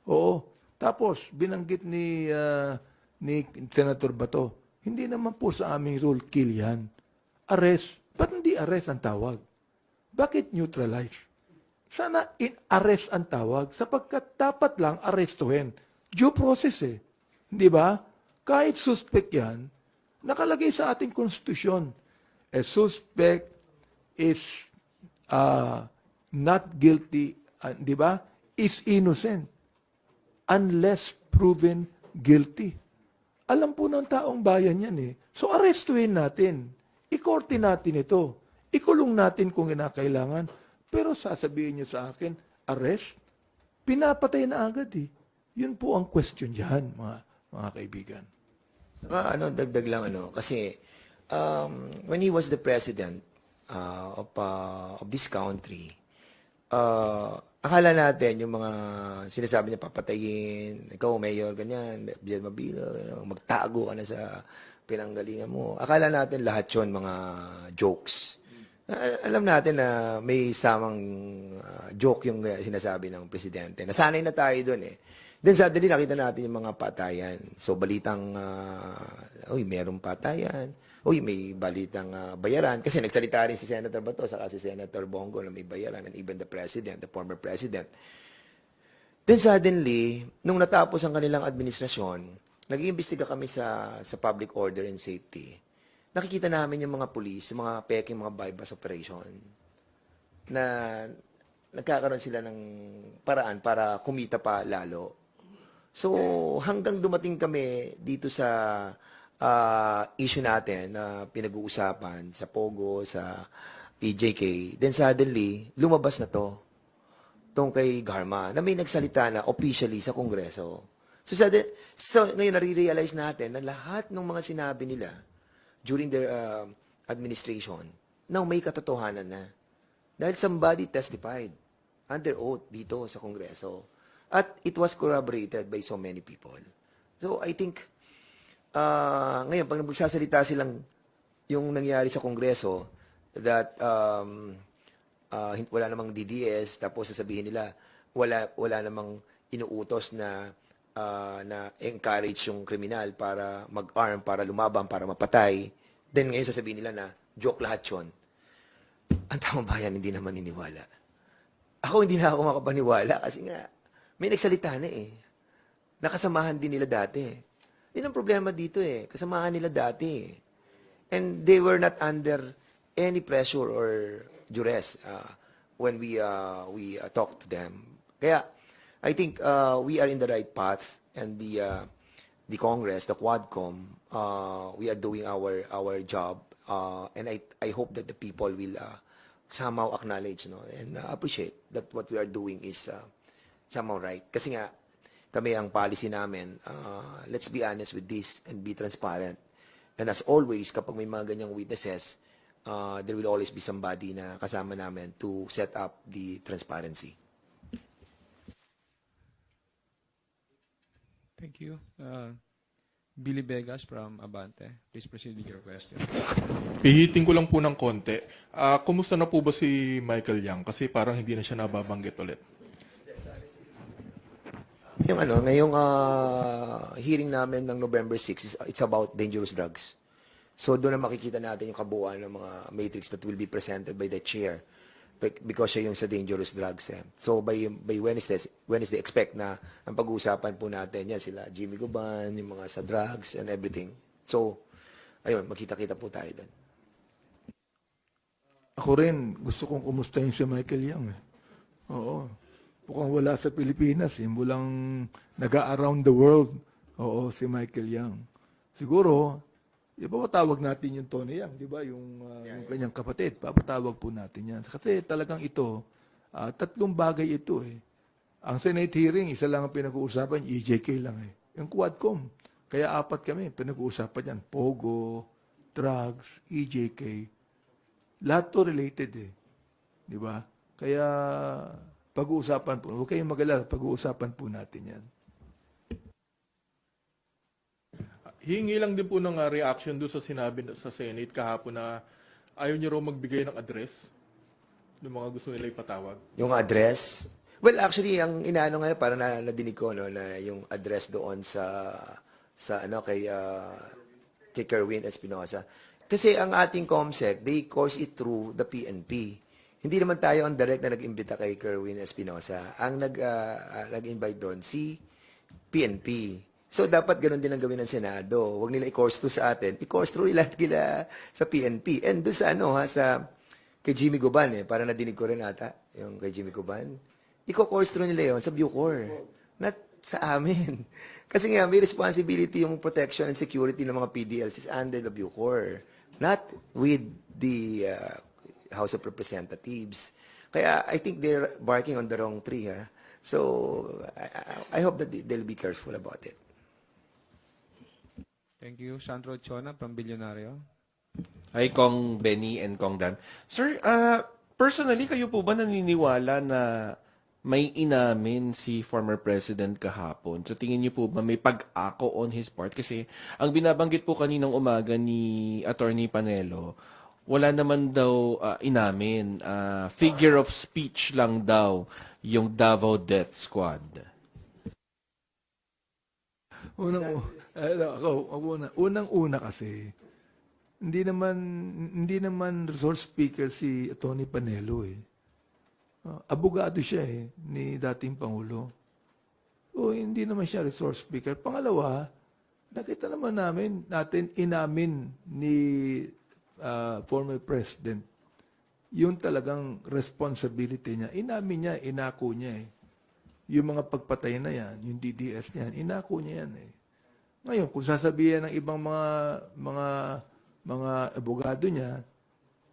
Oo. Tapos, binanggit ni Senator Bato, hindi naman po sa aming rule, kill yan. Arrest. Ba't hindi arrest ang tawag? Bakit neutralize? Sana in-arrest ang tawag sapagkat dapat lang arrestuhin. Due process Di ba? Kahit suspect yan, nakalagay sa ating konstitusyon. A suspect is not guilty, di ba? Is innocent unless proven guilty. Alam po ng taong bayan yan So arrestuhin natin. Ikorte natin ito. Ikulong natin kung kinakailangan. Pero sasabihin niyo sa akin, arrest? Pinapatay na agad Yun po ang question dyan, mga kaibigan. Dagdag lang kasi when he was the president of this country, akala natin yung mga sinasabi niya papatayin, ikaw mayor ganyan, Biel Mabilo, magtago ka na sa pinanggalingan mo. Akala natin lahat yon mga jokes. Alam natin na may samang joke yung sinasabi ng presidente. Nasanay na tayo doon Then suddenly nakita natin yung mga patayan. So balitang, mayroong patayan. May balitang bayaran. Kasi nagsalita rin si Senator Bato, saka si Senator Bongo na may bayaran, and even the president, the former president. Then suddenly, nung natapos ang kanilang administrasyon, nag-iimbestiga kami sa public order and safety. Nakikita namin yung mga police, mga peking, mga bypass operation, na nagkakaroon sila ng paraan para kumita pa lalo. So, hanggang dumating kami dito sa issue natin na pinag-uusapan sa Pogo, sa PJK, then suddenly, lumabas na tong kay Garma, na may nagsalita na officially sa Kongreso. So ngayon nare-realize natin na lahat ng mga sinabi nila during their administration, now may katotohanan na. Dahil somebody testified under oath dito sa Kongreso. At it was corroborated by so many people. So I think ngayon, pag nagsasalita silang yung nangyari sa Kongreso, that wala namang DDS, tapos sasabihin nila, wala namang inuutos na na encourage yung kriminal para mag-arm, para lumabang, para mapatay. Then ngayon sasabihin nila na joke lahat yun. Ang tamang bayan hindi naman niniwala. Ako hindi na ako makapaniwala kasi nga may nagsalita na eh. Nakasamahan din nila dati. Yun ang problema dito eh. Kasamahan nila dati eh. And they were not under any pressure or duress when we talked to them. Kaya I think we are in the right path, and the Congress, the Quadcom, we are doing our job, and I hope that the people will somehow acknowledge, no, and appreciate that what we are doing is somehow right. Kasi nga kami ang policy namin, let's be honest with this and be transparent. And as always, kapag may mga ganyang witnesses, there will always be somebody na kasama namin to set up the transparency. Thank you. Billy Vegas from Abante. Please proceed with your question. Pihitin ko lang po ng konti. Kumusta na po ba si Michael Yang? Kasi parang hindi na siya nababanggit ulit. Yung ngayong hearing namin ng November 6, it's about dangerous drugs. So doon na makikita natin yung kabuuan ng mga matrix that will be presented by the chair because siya yung sa dangerous drugs. So by Wednesday, expect na ang pag-uusapan po natin yan sila Jimmy Guban, yung mga sa drugs and everything. So ayun, magkita-kita po tayo doon. Ako rin, gusto kong kumustahin si Michael Yang. Oo. Mukhang wala sa Pilipinas. Mulang naga-around the world. Oo, si Michael Yang. Siguro, ipapatawag natin yung Tony Yang, di ba? Yung kanyang kapatid. Papatawag po natin yan. Kasi talagang ito, tatlong bagay ito eh. Ang Senate hearing, isa lang ang pinag-uusapan, EJK lang eh. Yung Quadcom. Kaya apat kami, pinag-uusapan yan. Pogo, drugs, EJK. Lahat to related eh. Di ba? Kaya pag-uusapan po, huwag kayong mag-alala, pag-uusapan po natin yan. Hingi lang din po ng reaction doon sa sinabi sa Senate kahapon na ayaw niyo raw magbigay ng address ng mga gusto nila ipatawag. Yung address, well actually ang inaano nga para nadinig ko no na yung address doon sa kay Kerwin Espinosa. Kasi ang ating COMSEC, they course it through the PNP. Hindi naman tayo ang direct na nag-imbita kay Kerwin Espinosa. Ang nag-invite doon si PNP. So dapat ganoon din ang gawin ng Senado. Huwag nila i-course through sa atin. I-course through nila sa PNP. And doon sa kay Jimmy Guban para nadinig ko rin ata yung kay Jimmy Guban. I-course through nila yon sa Bucor. Not sa amin. Kasi nga may responsibility yung protection and security ng mga PDLs is under the Bucor. Not with the House of Representatives. Kaya I think they're barking on the wrong tree. So I hope that they'll be careful about it. Thank you. Sandro Chona from Billionario. Hi, Kong Benny and Kong Dan. Sir, personally, kayo po ba naniniwala na may inamin si former president kahapon? So tingin niyo po ba may pag-ako on his part? Kasi ang binabanggit po kaninang umaga ni Attorney Panelo, wala naman daw inamin. Figure of speech lang daw yung Davao Death Squad. Unang-una kasi, hindi naman resource speaker si Tony Panelo eh. Abogado siya ni dating Pangulo. So, hindi naman siya resource speaker. Pangalawa, nakita naman natin inamin ni former president yung talagang responsibility niya. Inamin niya, inako niya eh. Yung mga pagpatay na yan, yung DDS niyan, inako niya yan eh. Ngayon, kung sasabihin ng ibang mga abogado niya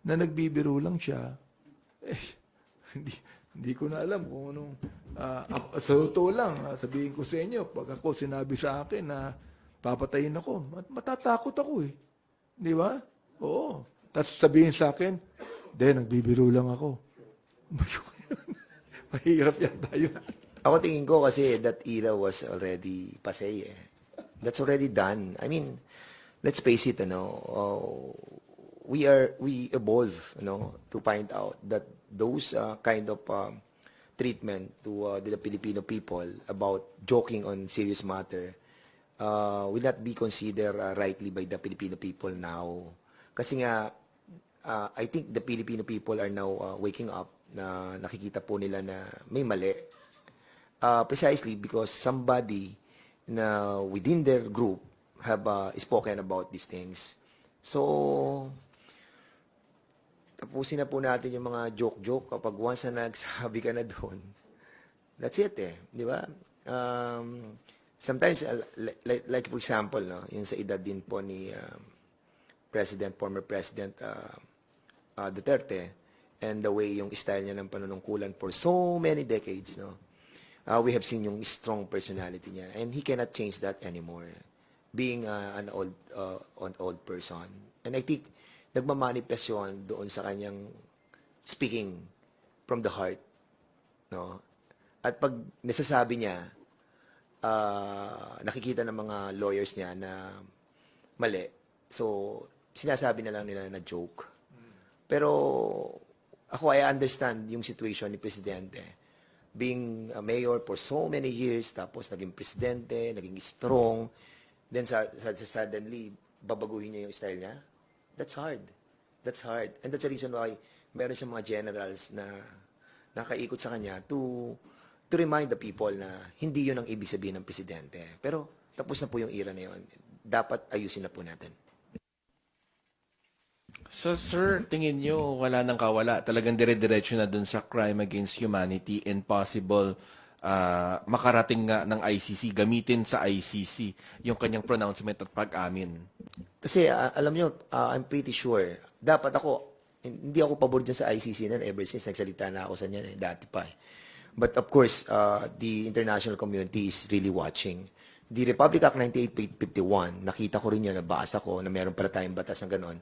na nagbibiro lang siya, hindi ko na alam kung anong sa totoo lang, sabihin ko sa inyo, pag ako sinabi sa akin na papatayin ako, matatakot ako eh. Di ba? Oo. Tapos sabihin sa akin, nagbibiro lang ako. Mahirap yan tayo. Ako tingin ko kasi that era was already passé That's already done. I mean, let's face it, we evolve, to find out that those kind of treatment to the Filipino people about joking on serious matter will not be considered rightly by the Filipino people now. Kasi nga, I think the Filipino people are now waking up na nakikita po nila na may mali. Precisely because somebody na within their group have spoken about these things. So, tapusin na po natin yung mga joke-joke kapag once na nagsabi ka na doon. That's it di ba? Sometimes, like for example, yung sa edad din po ni former President Duterte, and the way yung style niya ng panunungkulan for so many decades, we have seen yung strong personality niya, and he cannot change that anymore, being an old person. And I think nagmamanifest yun doon sa kanyang speaking from the heart, At pag nasasabi niya, nakikita ng mga lawyers niya na mali, so sinasabi na lang nila na joke. Pero ako, I understand yung situation ni Presidente. Being a mayor for so many years, tapos naging presidente, naging strong, then suddenly, babaguhin niya yung style niya. That's hard. That's hard. And that's the reason why meron siyang mga generals na nakaikot sa kanya to remind the people na hindi yun ang ibig sabihin ng presidente. Pero tapos na po yung era na yun. Dapat ayusin na po natin. So, sir, tingin nyo wala nang kawala. Talagang dire-diretso na dun sa crime against humanity and possible makarating nga ng ICC, gamitin sa ICC yung kanyang pronouncement at pag-amin. Kasi alam nyo, I'm pretty sure, dapat hindi ako pabor dyan sa ICC na ever since nagsalita na ako sa niyan, dati pa. But of course, the international community is really watching. The Republic Act 9851, nakita ko rin yan, nabasa ko na meron pala tayong batas na gano'n.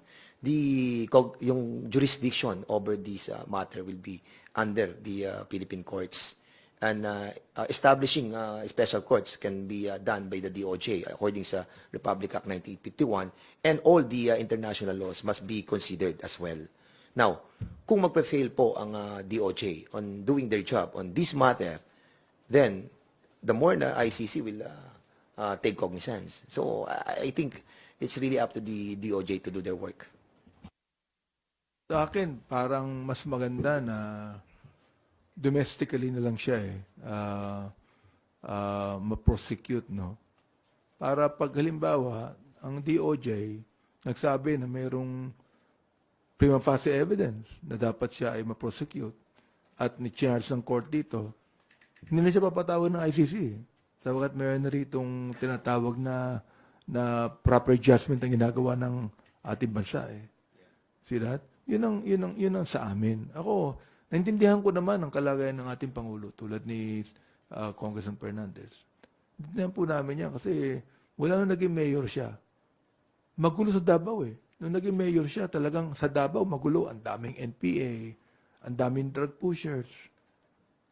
Yung jurisdiction over this matter will be under the Philippine courts. And establishing special courts can be done by the DOJ according sa Republic Act 9851, and all the international laws must be considered as well. Now, kung magpa-fail po ang DOJ on doing their job on this matter, then the more na ICC will take cognizance. So I think it's really up to the DOJ to do their work. Sa akin, parang mas maganda na domestically na lang siya ma-prosecute, Para pag halimbawa, ang DOJ nagsabi na mayroong prima facie evidence na dapat siya ay ma-prosecute at ni-charge ng court dito, hindi na siya papatawag ng ICC. Sabagat mayroon na ritong tinatawag na proper judgment ang ginagawa ng ating bansa. See that? Yun ang sa amin. Ako, naintindihan ko naman ang kalagayan ng ating Pangulo tulad ni Congressman Fernandez. Naintindihan po namin yan kasi wala nung naging mayor siya. Magulo sa Davao Nung naging mayor siya, talagang sa Davao magulo. Ang daming NPA, ang daming drug pushers.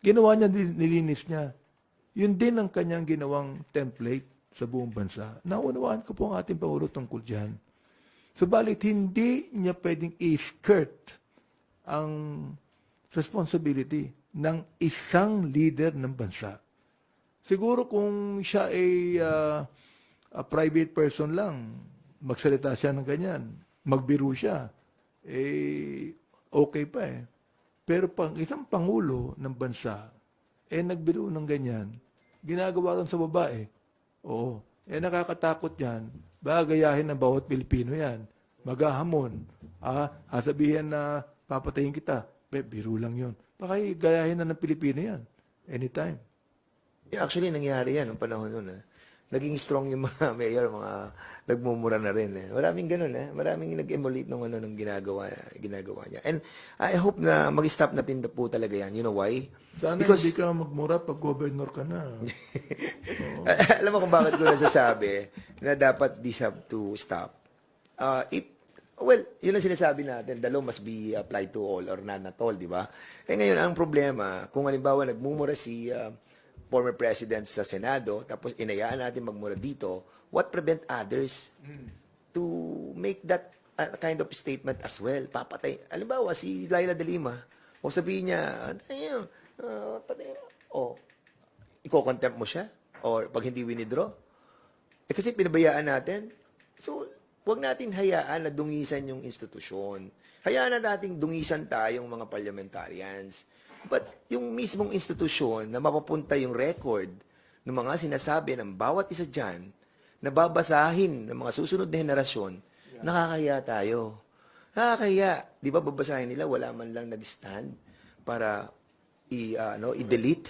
Ginawa niya, nilinis niya. Yun din ang kanyang ginawang template sa buong bansa. Naunawaan ko po ang ating Pangulo tungkol dyan. Subalit, hindi niya pwedeng i-skirt ang responsibility ng isang leader ng bansa. Siguro kung siya ay a private person lang, magsalita siya ng ganyan, magbiro siya, okay pa Pero pang isang pangulo ng bansa, nagbiro ng ganyan, ginagawa lang sa babae, nakakatakot yan, bagayahin ng bawat Pilipino yan, magahamon, sasabihin na papatayin kita, biro lang yun. Baka gayahin na ng Pilipino yan, anytime. Actually, nangyari yan noong panahon nun. Naging strong yung mga mayor, mga nagmumura na rin. Maraming ganun. Maraming nag-emulate ng ginagawa niya. And I hope na mag-stop natin na po talaga yan. You know why? Sana hindi ka magmura pag governor ka na. Alam mo kung bakit ko nasasabi na dapat this have to stop. Yun ang sinasabi natin, the law must be applied to all or none at all, di ba? Ngayon, ang problema, kung halimbawa nagmumura si former president sa Senado, tapos inayaan natin magmura dito, what prevent others to make that kind of statement as well? Papatay. Alimbawa, si Laila de Lima, o sabihin niya, patay, iko-contempt mo siya, or pag hindi winidraw. Kasi pinabayaan natin. So, huwag natin hayaan na dungisan yung institusyon. Hayaan na natin dungisan tayong mga parliamentarians. But yung mismong institusyon na mapapunta yung record ng mga sinasabi ng bawat isa dyan, na babasahin ng mga susunod na henerasyon, nakakahiya tayo. Nakakahiya. Di ba babasahin nila, wala man lang nag-stand para i-delete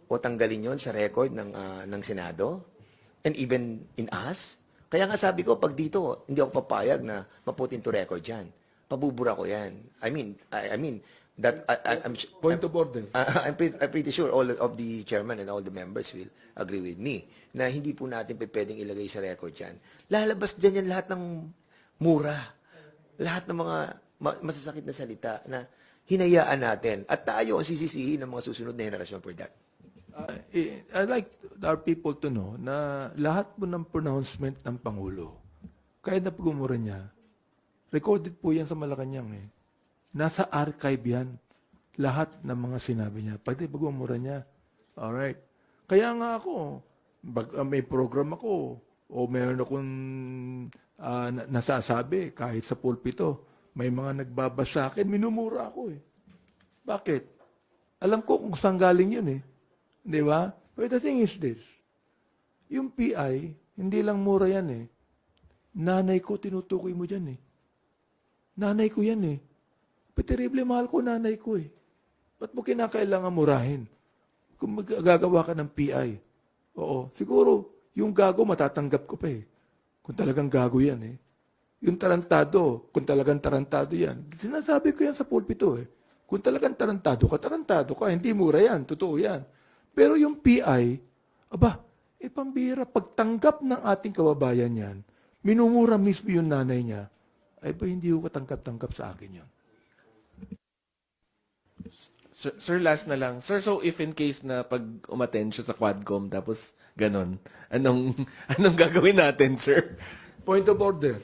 o tanggalin yon sa record ng Senado? And even in us? Kaya nga sabi ko, pag dito, hindi ako papayag na ma-put into record yan. Pabubura ko yan. I mean, that I'm Point of order. I'm pretty sure all of the chairman and all the members will agree with me na hindi po natin pwedeng ilagay sa record yan. Lalabas dyan yan lahat ng mura. Lahat ng mga masasakit na salita na hinayaan natin. At tayo ang sisisihin ng mga susunod na henerasyon for that. I'd like our people to know na lahat po ng pronouncement ng Pangulo, kahit na pagmumura niya, recorded po yan sa Malacanang eh. Nasa archive yan. Lahat ng mga sinabi niya. Pati pagmumura niya. Alright. Kaya nga ako, may program ako, o meron akong nasasabi, kahit sa pulpito, may mga nagbabasa sa akin, minumura ako eh. Bakit? Alam ko kung saan galing yun eh. Di ba? But the thing is this, yung PI, hindi lang mura yan eh. Nanay ko, tinutukoy mo dyan eh. Nanay ko yan eh. Terrible mahal ko nanay ko eh. Ba't mo kinakailangan murahin? Kung magagawa ka ng PI. Oo, siguro, yung gago matatanggap ko pa eh. Kung talagang gago yan eh. Yung tarantado, kung talagang tarantado yan. Sinasabi ko yan sa pulpito eh. Kung talagang tarantado ka, hindi mura yan, totoo yan. Pero yung PI, pambira, pagtanggap ng ating kababayan yan, minumura mismo yung nanay niya, ay ba hindi ko katanggap-tanggap sa akin yan? Sir, last na lang. Sir, so if in case na pag umattend siya sa Quadcom, tapos ganon, anong gagawin natin, sir? Point of order.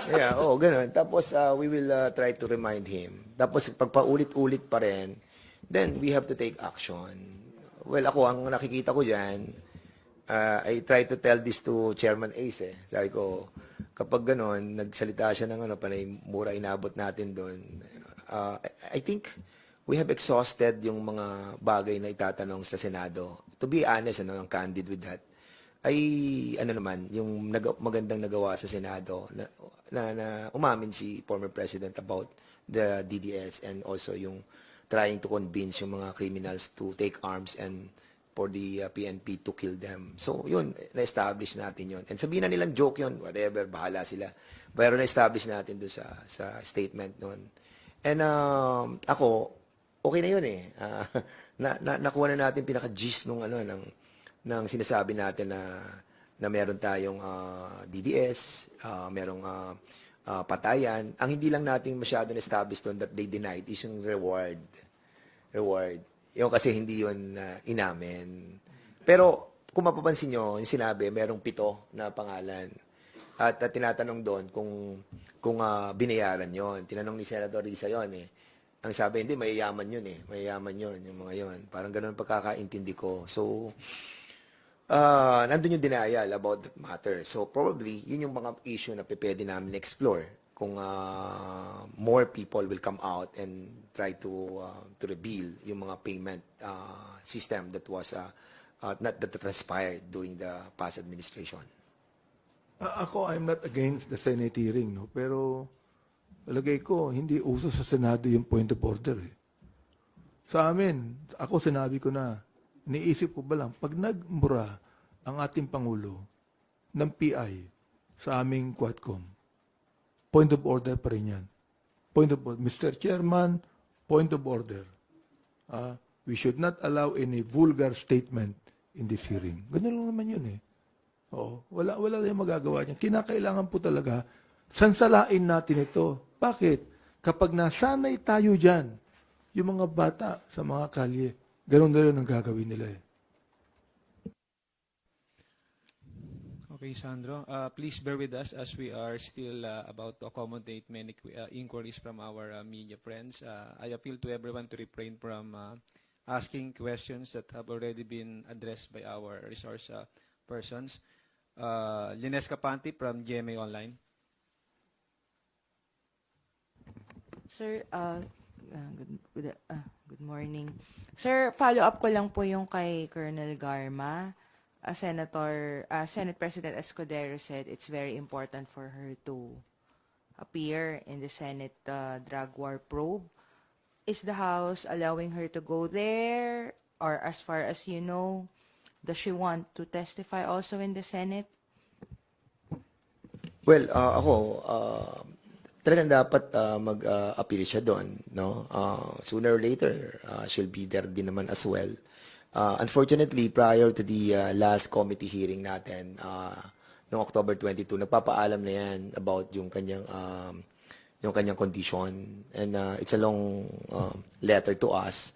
Yeah, ganun. Tapos we will try to remind him. Tapos pag paulit-ulit pa rin, then we have to take action. Well, ako, ang nakikita ko dyan, I try to tell this to Chairman Ace eh. Sabi ko, kapag gano'n, nagsalita siya ng panay mura inabot natin doon, I think we have exhausted yung mga bagay na itatanong sa Senado. To be honest, I'm candid with that, ay yung magandang nagawa sa Senado na umamin si former President about the DDS and also yung trying to convince yung mga criminals to take arms and for the PNP to kill them. So, yun, na-establish natin yun. And sabihin na nilang joke yun, whatever, bahala sila. Pero na-establish natin doon sa statement nun. And ako, okay na yun eh. Nakuha na natin pinaka-gist ng sinasabi natin na meron tayong DDS, merong patayan. Ang hindi lang natin masyado na-establish doon that they denied is yung reward. Yung kasi hindi yun inamin. Pero kung mapapansin nyo, yung sinabi, merong 7 na pangalan. At tinatanong doon kung binayaran yon. Tinanong ni Senator Risa yon eh. Ang sabi, hindi, mayayaman yun eh. Mayayaman yun, yung mga yon. Parang ganun pagkakaintindi ko. So, nandun yung denial about that matter. So, probably, yun yung mga issue na pwede namin explore kung more people will come out and try to reveal yung mga payment system that was that transpired during the past administration. Ako, I'm not against the Senate hearing, no? Pero, palagay ko, hindi uso sa Senado yung point of order. Eh. Sa amin, ako sinabi ko na, niisip ko ba lang, pag nagmura ang ating Pangulo ng PI sa aming Quadcom, point of order pa rin yan. Point of order. Mr. Chairman, point of order. We should not allow any vulgar statement in this hearing. Ganun lang naman yun eh. Oo, wala na yung magagawa niya. Kinakailangan po talaga, sansalain natin ito. Bakit? Kapag nasanay tayo dyan, yung mga bata sa mga kalye, ganun na rin ang gagawin nila eh. Okay, Sandro. Please bear with us as we are still about to accommodate many inquiries from our media friends. I appeal to everyone to refrain from asking questions that have already been addressed by our resource persons. Lines Capanti from GMA Online. Sir, good morning. Sir, follow-up ko lang po yung kay Colonel Garma. Senate President Escudero said it's very important for her to appear in the Senate drug war probe. Is the House allowing her to go there? Or as far as you know, does she want to testify also in the Senate? Well, ako, talagang dapat mag-appeal siya doon, no? Sooner or later, she'll be there din naman as well. Unfortunately, prior to the last committee hearing natin, noong October 22, nagpapaalam na yan about yung kanyang condition. And it's a long letter to us.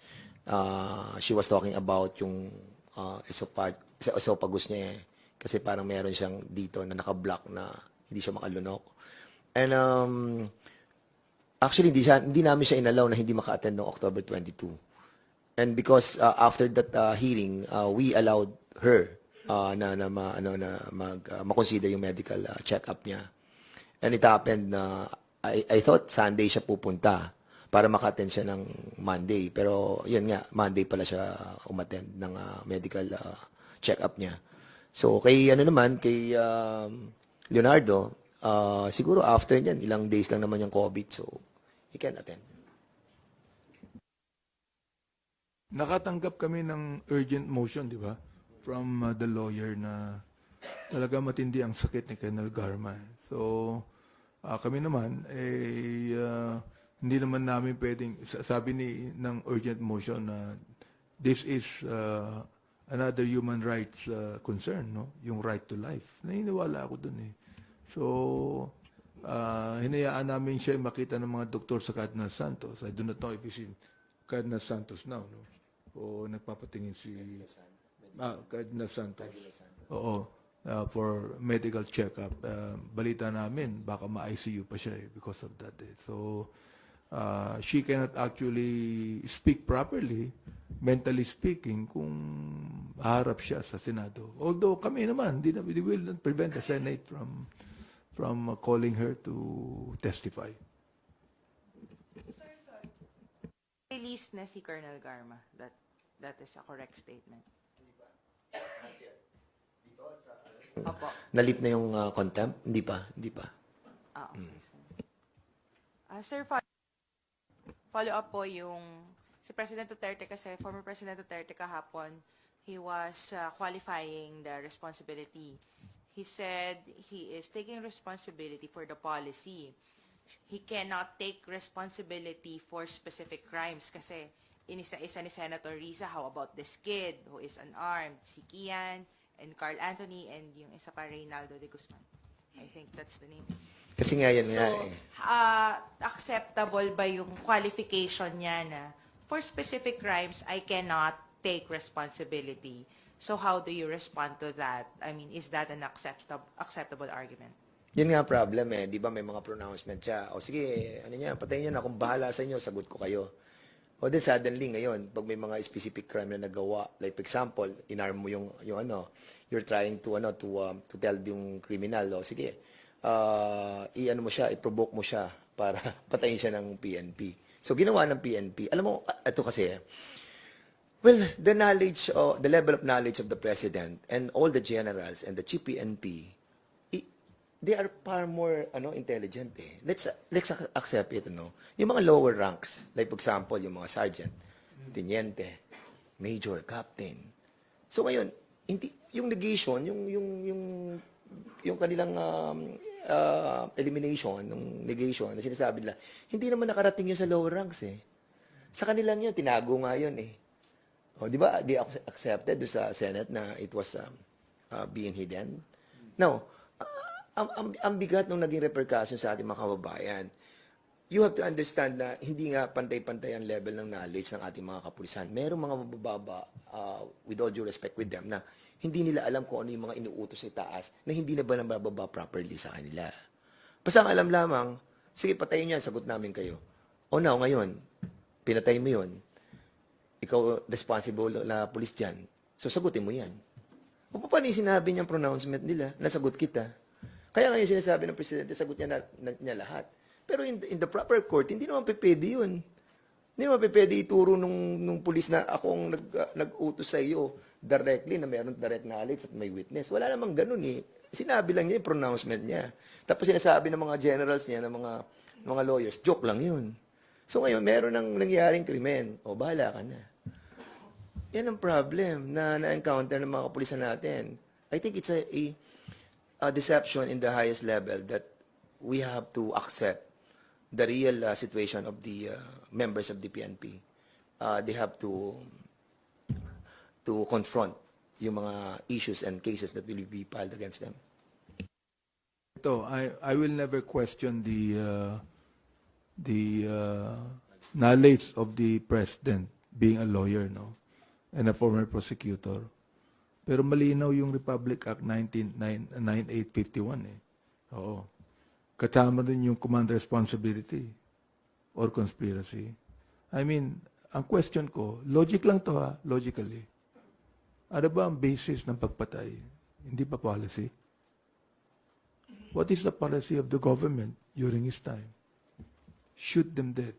She was talking about yung esophagus niya eh. Kasi parang meron siyang dito na naka-block na hindi siya makalunok. And actually, hindi namin siya inalaw na hindi maka-attend noong October 22. And because after that hearing, we allowed her na ma-consider yung medical check-up niya. And it happened na I thought Sunday siya pupunta para maka-attend siya ng Monday. Pero yun nga, Monday pala siya umattend ng medical check-up niya. So kay Leonardo, siguro after niyan, ilang days lang naman yung COVID, so he can attend. Nakatanggap kami ng urgent motion, di ba? From the lawyer na talaga matindi ang sakit ni Colonel Garma. So, kami naman, hindi naman namin pwedeng, sabi ng urgent motion na this is another human rights concern, no? Yung right to life. Naniniwala ako dun eh. So, hinayaan namin siya makita ng mga doktor sa Cardinal Santos. I do not know if he's in Cardinal Santos now, no? O nagpapatingin si Cardinal Santos. Oo, for medical check-up. Balita namin, baka ma-ICU pa siya eh, because of that. Eh. So, she cannot actually speak properly, mentally speaking, kung haharap siya sa Senado. Although kami naman, we will not prevent the Senate from calling her to testify. Released na si Colonel Garma. That is a correct statement. Opo. Nalip na yung contempt? Hindi pa. Okay, sir. Sir, follow up po yung si President Duterte kasi former President Duterte kahapon, he was qualifying the responsibility. He said he is taking responsibility for the policy. He cannot take responsibility for specific crimes kasi inisa-isa ni Senator Risa, how about this kid who is unarmed, si Kian, and Carl Anthony, and yung isa pa, Reynaldo de Guzman. I think that's the name. Kasi nga yan nga So, eh. acceptable ba yung qualification niya na for specific crimes, I cannot take responsibility? So how do you respond to that? I mean, is that an acceptable argument? Yun nga problem eh. Di ba may mga pronouncement siya. O sige, patayin niyo na. Kung bahala sa inyo, sagot ko kayo. O then suddenly ngayon, pag may mga specific crime na nagawa, like for example, inarm mo yung you're trying to tell yung criminal, o sige, mo siya, i-provoke mo siya para patayin siya ng PNP. So ginawa ng PNP. Alam mo, ito kasi, well, the level of knowledge of the president and all the generals and the chief PNP, they are far more intelligent eh. Let's accept it, Yung mga lower ranks, like for example, yung mga sergeant, teniente, major, captain. So ngayon, yung negation, yung kanilang elimination, yung negation na sinasabi nila, hindi naman nakarating yun sa lower ranks eh. Sa kanilang yun, tinago nga yun eh. O, di ba, they accepted do sa Senate na it was being hidden. Now, ang bigat ng naging repercussion sa ating mga kababayan. You have to understand na hindi nga pantay-pantay ang level ng knowledge ng ating mga kapulisan. Merong mga mabababa, with all due respect with them, na hindi nila alam kung ano yung mga inuutos sa taas na hindi na ba nabababa properly sa kanila. Basta ang alam lamang, sige, patayin niyan, sagot namin kayo. O now, ngayon, pinatay mo yun. Ikaw responsible na pulis dyan. So, sagutin mo yan. O paano yung sinabi niyang pronouncement nila? Nasagot kita. Kaya ngayon sinasabi ng Presidente, sagot niya lahat. Pero in the proper court, hindi naman pwede yun. Hindi naman pwede ituro nung pulis na akong nag-utos sa iyo directly na mayroon direct knowledge at may witness. Wala namang ganun eh. Sinabi lang niya yung pronouncement niya. Tapos sinasabi ng mga generals niya, ng mga lawyers, joke lang yun. So ngayon, meron nang nangyaring krimen. O, bahala ka na. Yan ang problem na na-encounter ng mga kapulisan natin. I think it's a deception in the highest level that we have to accept the real situation of the members of the PNP. They have to confront yung mga issues and cases that will be filed against them. Ito, I will never question the knowledge of the president being a lawyer, no, and a former prosecutor. Pero malinaw yung Republic Act 9851 eh. Oo. Kasama din yung command responsibility or conspiracy. I mean, ang question ko, logic lang to ha, logically. Ano ba ang basis ng pagpatay? Hindi pa policy? What is the policy of the government during his time? Shoot them dead.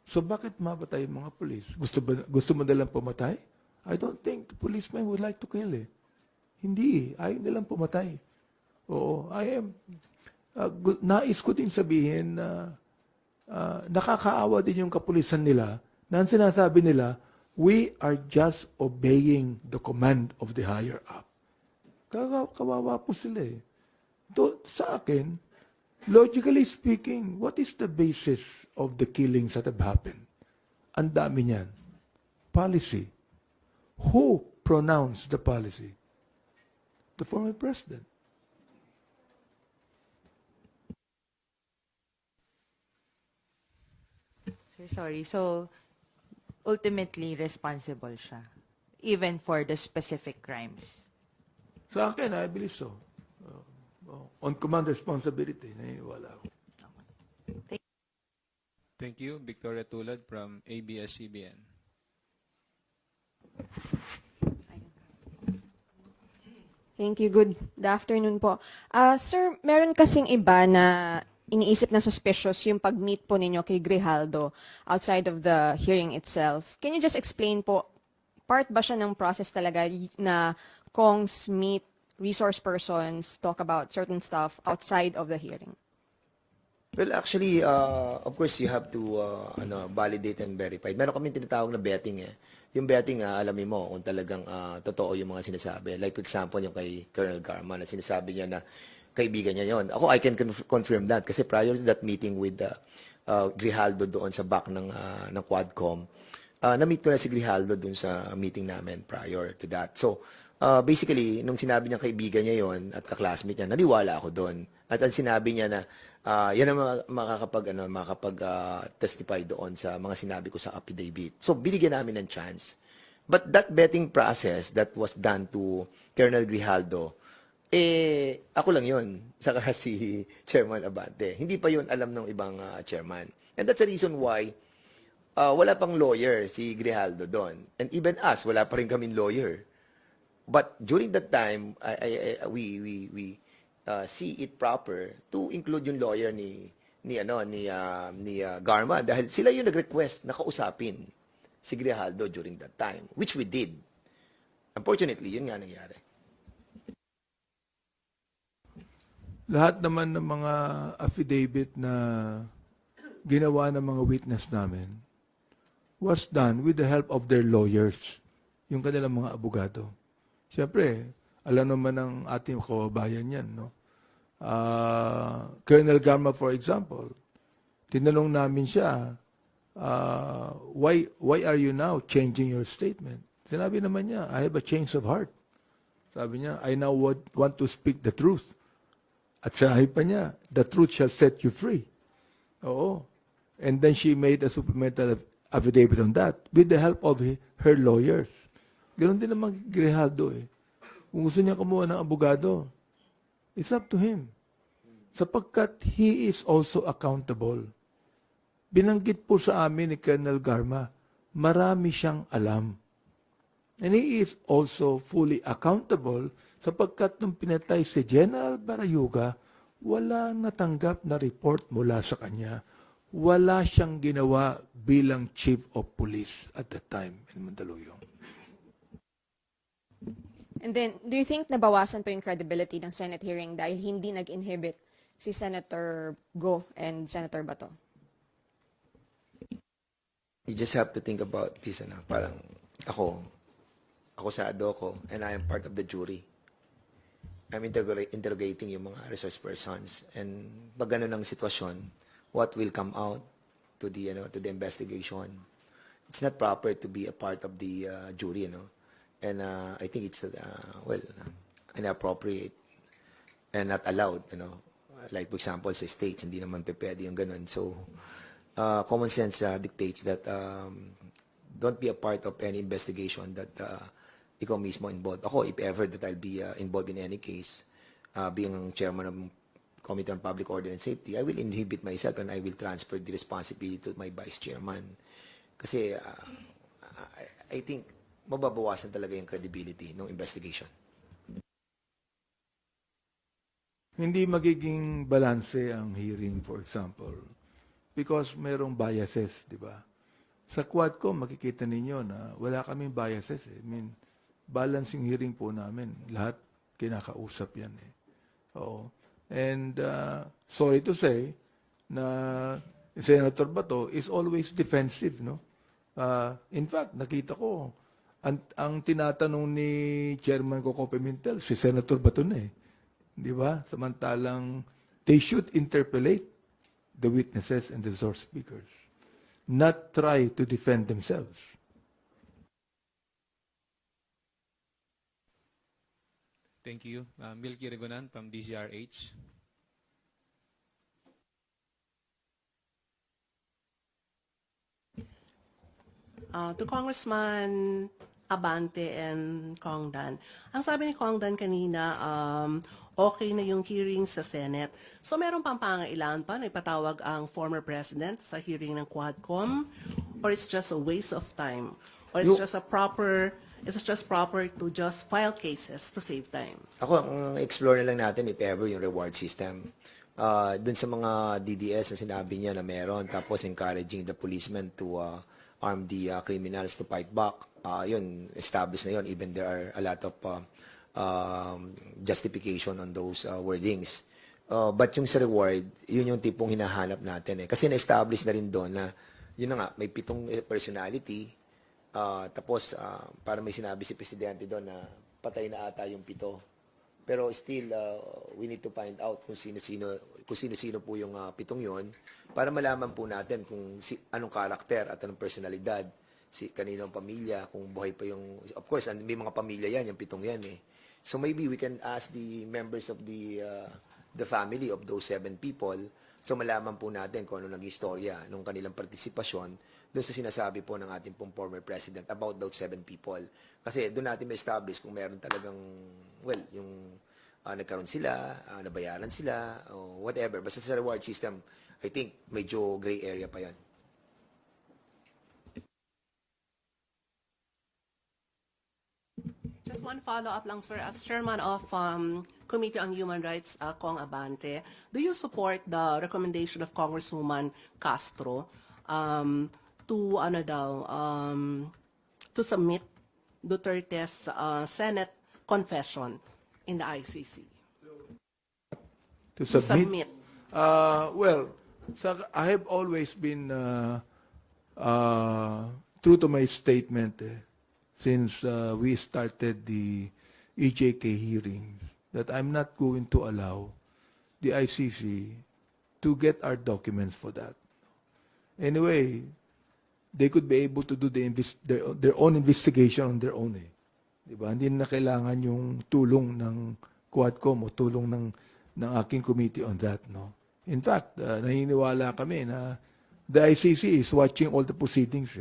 So bakit mapatay yung mga police? Gusto mo nilang pumatay? I don't think the policemen would like to kill eh. Hindi eh. Ayaw nilang pumatay. Oo, nais ko din sabihin na nakakaawa din yung kapulisan nila na ang sinasabi nila, we are just obeying the command of the higher up. Kawawa po sila eh. Sa akin, logically speaking, what is the basis of the killings that have happened? Ang dami niyan. Policy. Who pronounced the policy? The former president. Sir, sorry. So, ultimately, responsible siya. Even for the specific crimes. Sa akin, I believe so. On command responsibility, naniniwala ako. Thank you. Victoria Tulad from ABS-CBN. Thank you. Good afternoon po. Sir, meron kasing iba na iniisip na suspicious yung pag-meet po ninyo kay Grijaldo outside of the hearing itself. Can you just explain po, part ba siya ng process talaga na Kongs meet resource persons, talk about certain stuff outside of the hearing? Well, actually, of course, you have to validate and verify. Meron kami tinatawag na betting eh. Yung betting, alamin mo kung talagang totoo yung mga sinasabi. Like, for example, yung kay Colonel Garma na sinasabi niya na kaibigan niya yon. Ako, I can confirm that kasi prior to that meeting with Grijaldo doon sa back ng Quadcom, na-meet ko na si Grijaldo doon sa meeting namin prior to that. So, basically, nung sinabi niya kaibigan niya yon at kaklasmate niya, naniwala ako doon. At ang sinabi niya na yan ang makakapag-testify doon sa mga sinabi ko sa affidavit. So, binigyan namin ng chance. But that betting process that was done to Colonel Grijaldo, ako lang yun, saka si Chairman Abante. Hindi pa yun alam ng ibang chairman. And that's the reason why wala pang lawyer si Grijaldo doon. And even us, wala pa rin kaming lawyer. But during that time, we see it proper to include yung lawyer ni Garma dahil sila yung nag-request na kausapin si Grijaldo during that time, which we did. Unfortunately, yun nga nangyari. Lahat naman ng mga affidavit na ginawa ng mga witness namin was done with the help of their lawyers, yung kanilang mga abogado. Siyempre, alam naman ng ating kababayan yan, no? Colonel Garma, for example, tinanong namin siya, why are you now changing your statement? Sinabi naman niya, I have a change of heart. Sabi niya, I now want to speak the truth. At sinabi pa niya, the truth shall set you free. Oo. And then she made a supplemental affidavit on that with the help of her lawyers. Ganon din naman Grijaldo eh. Kung gusto niya kumuha ng abogado, it's up to him. Sapagkat he is also accountable. Binanggit po sa amin ni Colonel Garma, marami siyang alam. And he is also fully accountable sapagkat nung pinatay si General Barayuga, wala natanggap na report mula sa kanya. Wala siyang ginawa bilang Chief of Police at that time in Mandaluyong. And then, do you think nabawasan po yung credibility ng Senate hearing dahil hindi nag-inhibit si Senator Go and Senator Bato? You just have to think about this, parang ako akosado ko, and I am part of the jury. I'm interrogating yung mga resource persons, and pag ganun ang sitwasyon, what will come out to the to the investigation? It's not proper to be a part of the jury, and I think it's inappropriate and not allowed, like for example sa states hindi naman pwede yung ganun. So common sense dictates that don't be a part of any investigation that ikaw mismo involved. Ako, if ever that I'll be involved in any case, being chairman of Committee on Public Order and Safety, I will inhibit myself and I will transfer the responsibility to my vice chairman. Kasi I think mababawasan talaga yung credibility ng investigation. Hindi magiging balanse ang hearing, for example, because mayroong biases, di ba? Sa Quadcom, makikita ninyo na wala kaming biases. I mean, balancing hearing po namin. Lahat kinakausap yan. Oo. And sorry to say na Senator Bato is always defensive, no? In fact, nakita ko, ang tinatanong ni Chairman Coco Pimentel, si Senator Bato na eh. Di ba? Samantalang they should interpellate the witnesses and the source speakers, not try to defend themselves. Thank you. Milky Regonan from DZRH. To Congressman Abante and Congdan. Ang sabi ni Congdan kanina, okay na yung hearing sa Senate. So meron pang pangailangan pa na ipatawag ang former president sa hearing ng Quadcom? Or it's just a waste of time? Or it's just proper to just file cases to save time? Ako, ang explore na lang natin if ever yung reward system. Dun sa mga DDS na sinabi niya na meron, tapos encouraging the policemen to arm the criminals to fight back. Yun, established na yun. Even there are a lot of justification on those wordings. But yung sa reward, yun yung tipong hinahanap natin. Kasi na-establish na rin doon na, yun na nga, may 7 personality. Tapos, para may sinabi si Presidente doon na patay na ata yung 7. Pero still, we need to find out kung sino-sino po yung 7 yun para malaman po natin kung anong karakter at anong personalidad, kaninong pamilya, kung buhay pa yung... Of course, may mga pamilya yan, yung 7 yan eh. So maybe we can ask the members of the family of those 7 people, so malaman po natin kung ano nag-istorya nung kanilang partisipasyon doon sa sinasabi po ng ating pong former president about those 7 people. Kasi doon natin ma-establish kung meron talagang, yung nagkaroon sila, nabayaran sila, o whatever. Basta sa reward system, I think medyo gray area pa yan. Just one follow-up lang, sir. As chairman of Committee on Human Rights, Cong Abante, do you support the recommendation of Congresswoman Castro to submit Duterte's Senate confession in the ICC? To submit? I have always been true to my statement since we started the EJK hearings that I'm not going to allow the ICC to get our documents for that. Anyway, they could be able to do their own investigation on their own. Diba? Hindi na kailangan yung tulong ng Quadcom o tulong ng aking committee on that. No? In fact, naniniwala kami na the ICC is watching all the proceedings.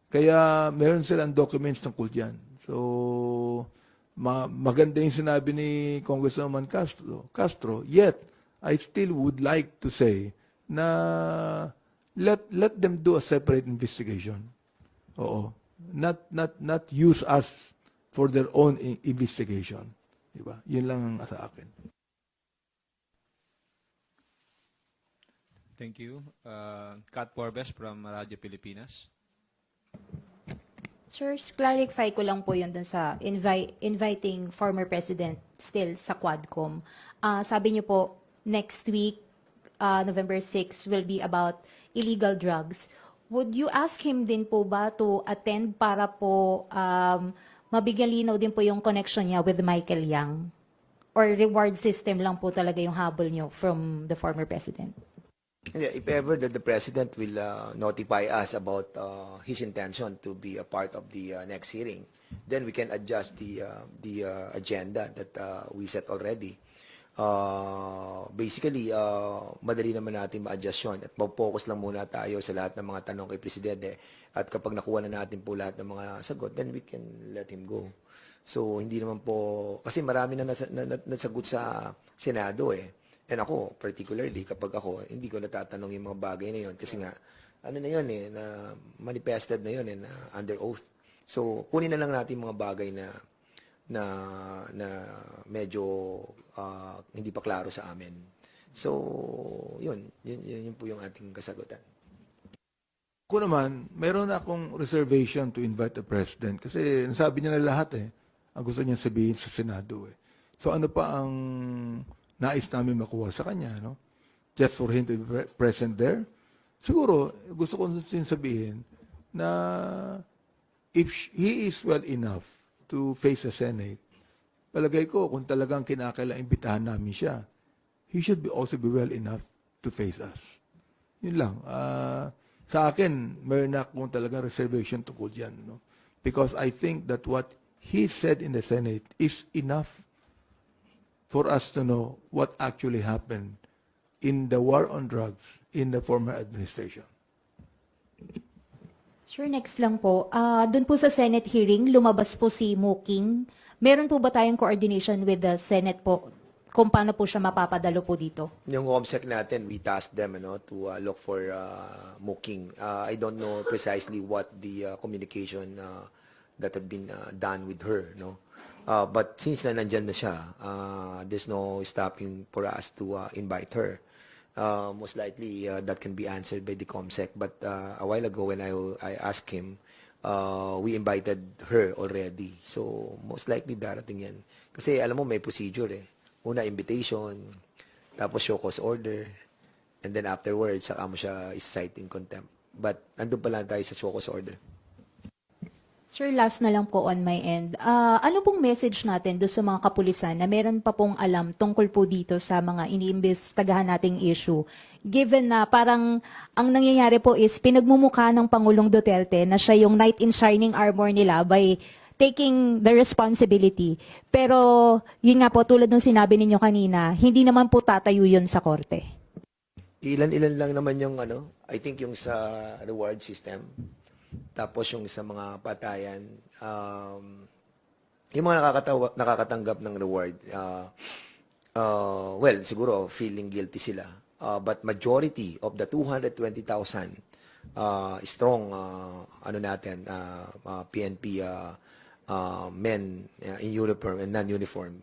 Kaya meron silang documents tungkol dyan. So, maganda yung sinabi ni Congresswoman Castro. Yet, I still would like to say na let them do a separate investigation. Oo. Not use us for their own investigation. Diba? Yun lang ang sa akin. Thank you. Kat Porbes from Radyo Pilipinas. Sir, clarify ko lang po yun dun sa inviting former president still sa Quadcom. Sabi niyo po, next week, November 6, will be about illegal drugs. Would you ask him din po ba to attend para po mabigyan linaw din po yung connection niya with Michael Yang? Or reward system lang po talaga yung habol niyo from the former president? Yeah, if ever that the president will notify us about his intention to be a part of the next hearing, then we can adjust the agenda that we set already. Basically, madali naman natin ma-adjust yun at mag-focus lang muna tayo sa lahat ng mga tanong kay Presidente at kapag nakuha na natin po lahat ng mga sagot, then we can let him go. So, hindi naman po, kasi marami na nasagot sa Senado eh. And ako, particularly, kapag ako, hindi ko natatanong yung mga bagay na yun kasi nga, ano na yun eh, na manifested na yun eh, na under oath. So, kunin na lang natin mga bagay na medyo hindi pa klaro sa amin. So, yun po yung ating kasagutan. Ako naman, meron akong reservation to invite the president kasi nasabi niya na lahat eh. Ang gusto niya sabihin sa Senado eh. So ano pa ang nais namin makuha sa kanya, no? Just for him to be present there? Siguro, gusto ko din sabihin na if he is well enough to face the Senate, palagay ko kung talagang kinakailangan imbitahan namin siya, he should also be well enough to face us. Yun lang. Sa akin, mayroon na akong talagang reservation tungkol dyan. No? Because I think that what he said in the Senate is enough for us to know what actually happened in the war on drugs in the former administration. Sure, next lang po. Doon po sa Senate hearing, lumabas po si Muking. Meron po ba tayong coordination with the Senate po kung paano po siya mapapadalo po dito? Yung COMSEC natin, we tasked them to look for Muking. I don't know precisely what the communication that had been done with her, no? But since nandyan na siya, there's no stopping for us to invite her. Most likely, that can be answered by the COMSEC. But a while ago, when I asked him, we invited her already. So, most likely darating yan. Kasi alam mo, may procedure eh. Una, invitation, tapos show cause order, and then afterwards, saka mo siya is-cite in contempt. But nandun pa lang tayo sa show cause order. Sir, last na lang po on my end. Ano pong message natin doon sa mga kapulisan na meron pa pong alam tungkol po dito sa mga iniimbestagahan nating issue? Given na parang ang nangyayari po is pinagmumukha ng Pangulong Duterte na siya yung knight in shining armor nila by taking the responsibility. Pero yun nga po, tulad ng sinabi ninyo kanina, hindi naman po tatayo yun sa korte. Ilan-ilan lang naman yung I think yung sa reward system. Tapos yung sa mga patayan, yung mga nakakatanggap ng reward, well, siguro feeling guilty sila. But majority of the 220,000 strong PNP men in uniform and non-uniform,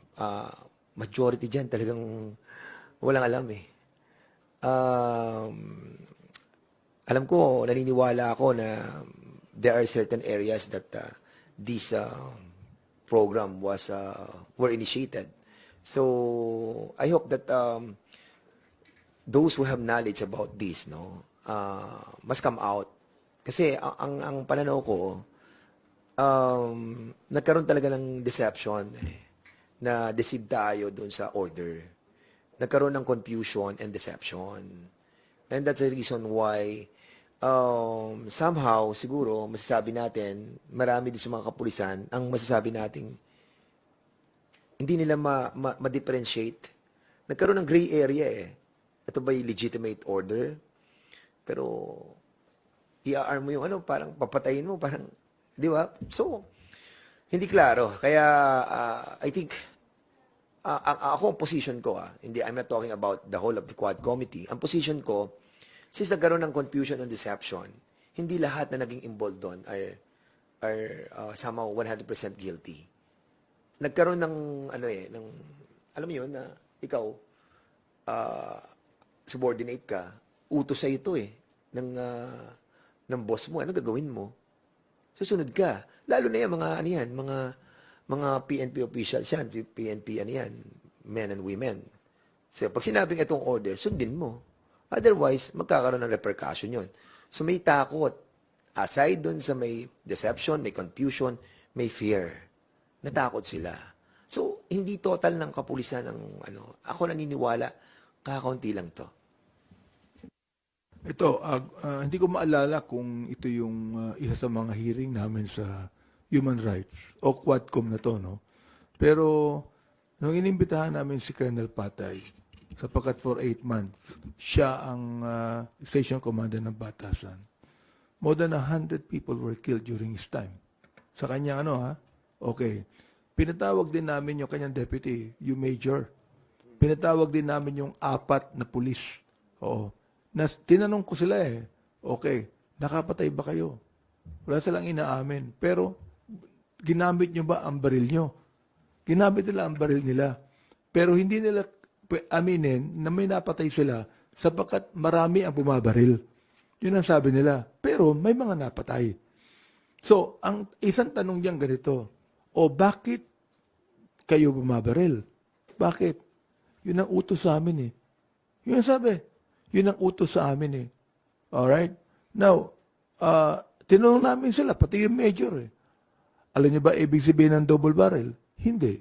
majority dyan talagang walang alam eh. Alam ko, naniniwala ako na there are certain areas that this program were initiated. So I hope that those who have knowledge about this, must come out. Kasi ang pananaw ko, nagkaroon talaga ng deception, na deceive tayo dun sa order. Nagkaroon ng confusion and deception. And that's the reason why somehow, siguro, masasabi natin, marami din sa mga kapulisan, ang masasabi natin, hindi nila ma-differentiate. Nagkaroon ng gray area eh. Ito ba'y legitimate order? Pero, i-arm mo yung parang papatayin mo, parang, di ba? So, Hindi klaro. Kaya I think ako ang position ko, hindi, I'm not talking about the whole of the Quad Committee. Ang position ko, since nagkaroon ng confusion and deception, hindi lahat na naging involved doon are somehow 100% guilty. Nagkaroon ng, alam mo yun, na ikaw, subordinate ka, utos sa ito ng boss mo, ano gagawin mo? Susunod ka. Lalo na yan, mga PNP officials yan, PNP men and women. So, pag sinabing itong order, sundin mo. Otherwise, magkakaroon ng repercussion yon. So, may takot. Aside dun sa may deception, may confusion, may fear. Natakot sila. So, hindi total ng kapulisan ng ako naniniwala, kakaunti lang to. Ito, hindi ko maalala kung ito yung isa sa mga hearing namin sa Human Rights o Quadcom na to, no? Pero, nung inimbitahan namin si Colonel Patay, sapagkat for 8 months, siya ang station commander ng Batasan. More than 100 people were killed during his time. Sa kanya, okay. Pinatawag din namin yung kanyang deputy, yung major. Pinatawag din namin yung 4 na pulis. Oo. Tinanong ko sila okay, nakapatay ba kayo? Wala silang inaamin. Pero, ginamit nyo ba ang baril nyo? Ginamit nila ang baril nila. Pero hindi nila aminin na may napatay sila sapagkat marami ang bumabaril. Yun ang sabi nila. Pero may mga napatay. So, ang isang tanong diyan ganito, bakit kayo bumabaril? Bakit? Yun ang utos sa amin Yun ang sabi. Yun ang utos sa amin Alright? Now, tinanong namin sila, pati yung major Alam niyo ba ibig sabihin ng double barrel? Hindi.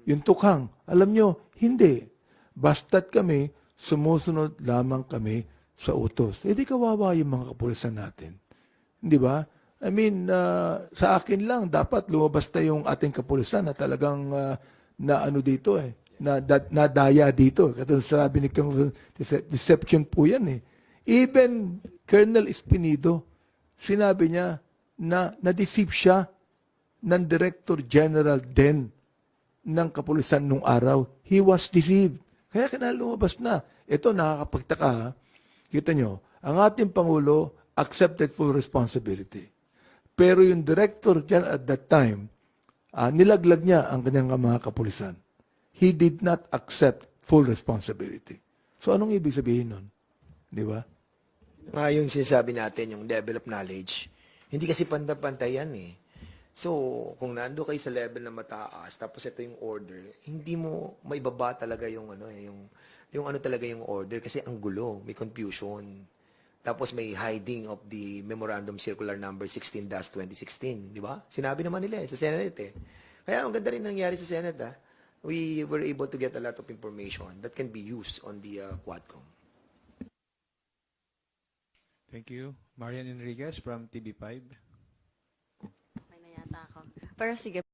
Yung tukhang, alam niyo, hindi. Basta't kami, sumusunod lamang kami sa utos. Di kawawa yung mga kapulisan natin. Di ba? I mean, sa akin lang, dapat lumabas na yung ating kapulisan na talagang dito nadaya dito. Katulad sabi ni Kang, deception po yan Even Colonel Espinido, sinabi niya na na-deceive siya ng Director General din ng kapulisan nung araw. He was deceived. Kaya lumabas na. Ito nakakapagtaka. Kita nyo, ang ating Pangulo accepted full responsibility. Pero yung Director General at that time, nilaglag niya ang kanyang mga kapulisan. He did not accept full responsibility. So anong ibig sabihin nun? Di ba? Yung sinasabi natin, yung level of knowledge, hindi kasi pantay-pantay yan So, kung nando kayo sa level na mataas, tapos ito yung order, hindi mo maibaba talaga yung talaga yung order kasi ang gulo, may confusion. Tapos may hiding of the Memorandum Circular Number 16-2016, di ba? Sinabi naman nila sa Senate Kaya ang ganda rin nangyari sa Senate We were able to get a lot of information that can be used on the Quadcom. Thank you. Marian Enriquez from TV5. May nayata ako. Pero sige.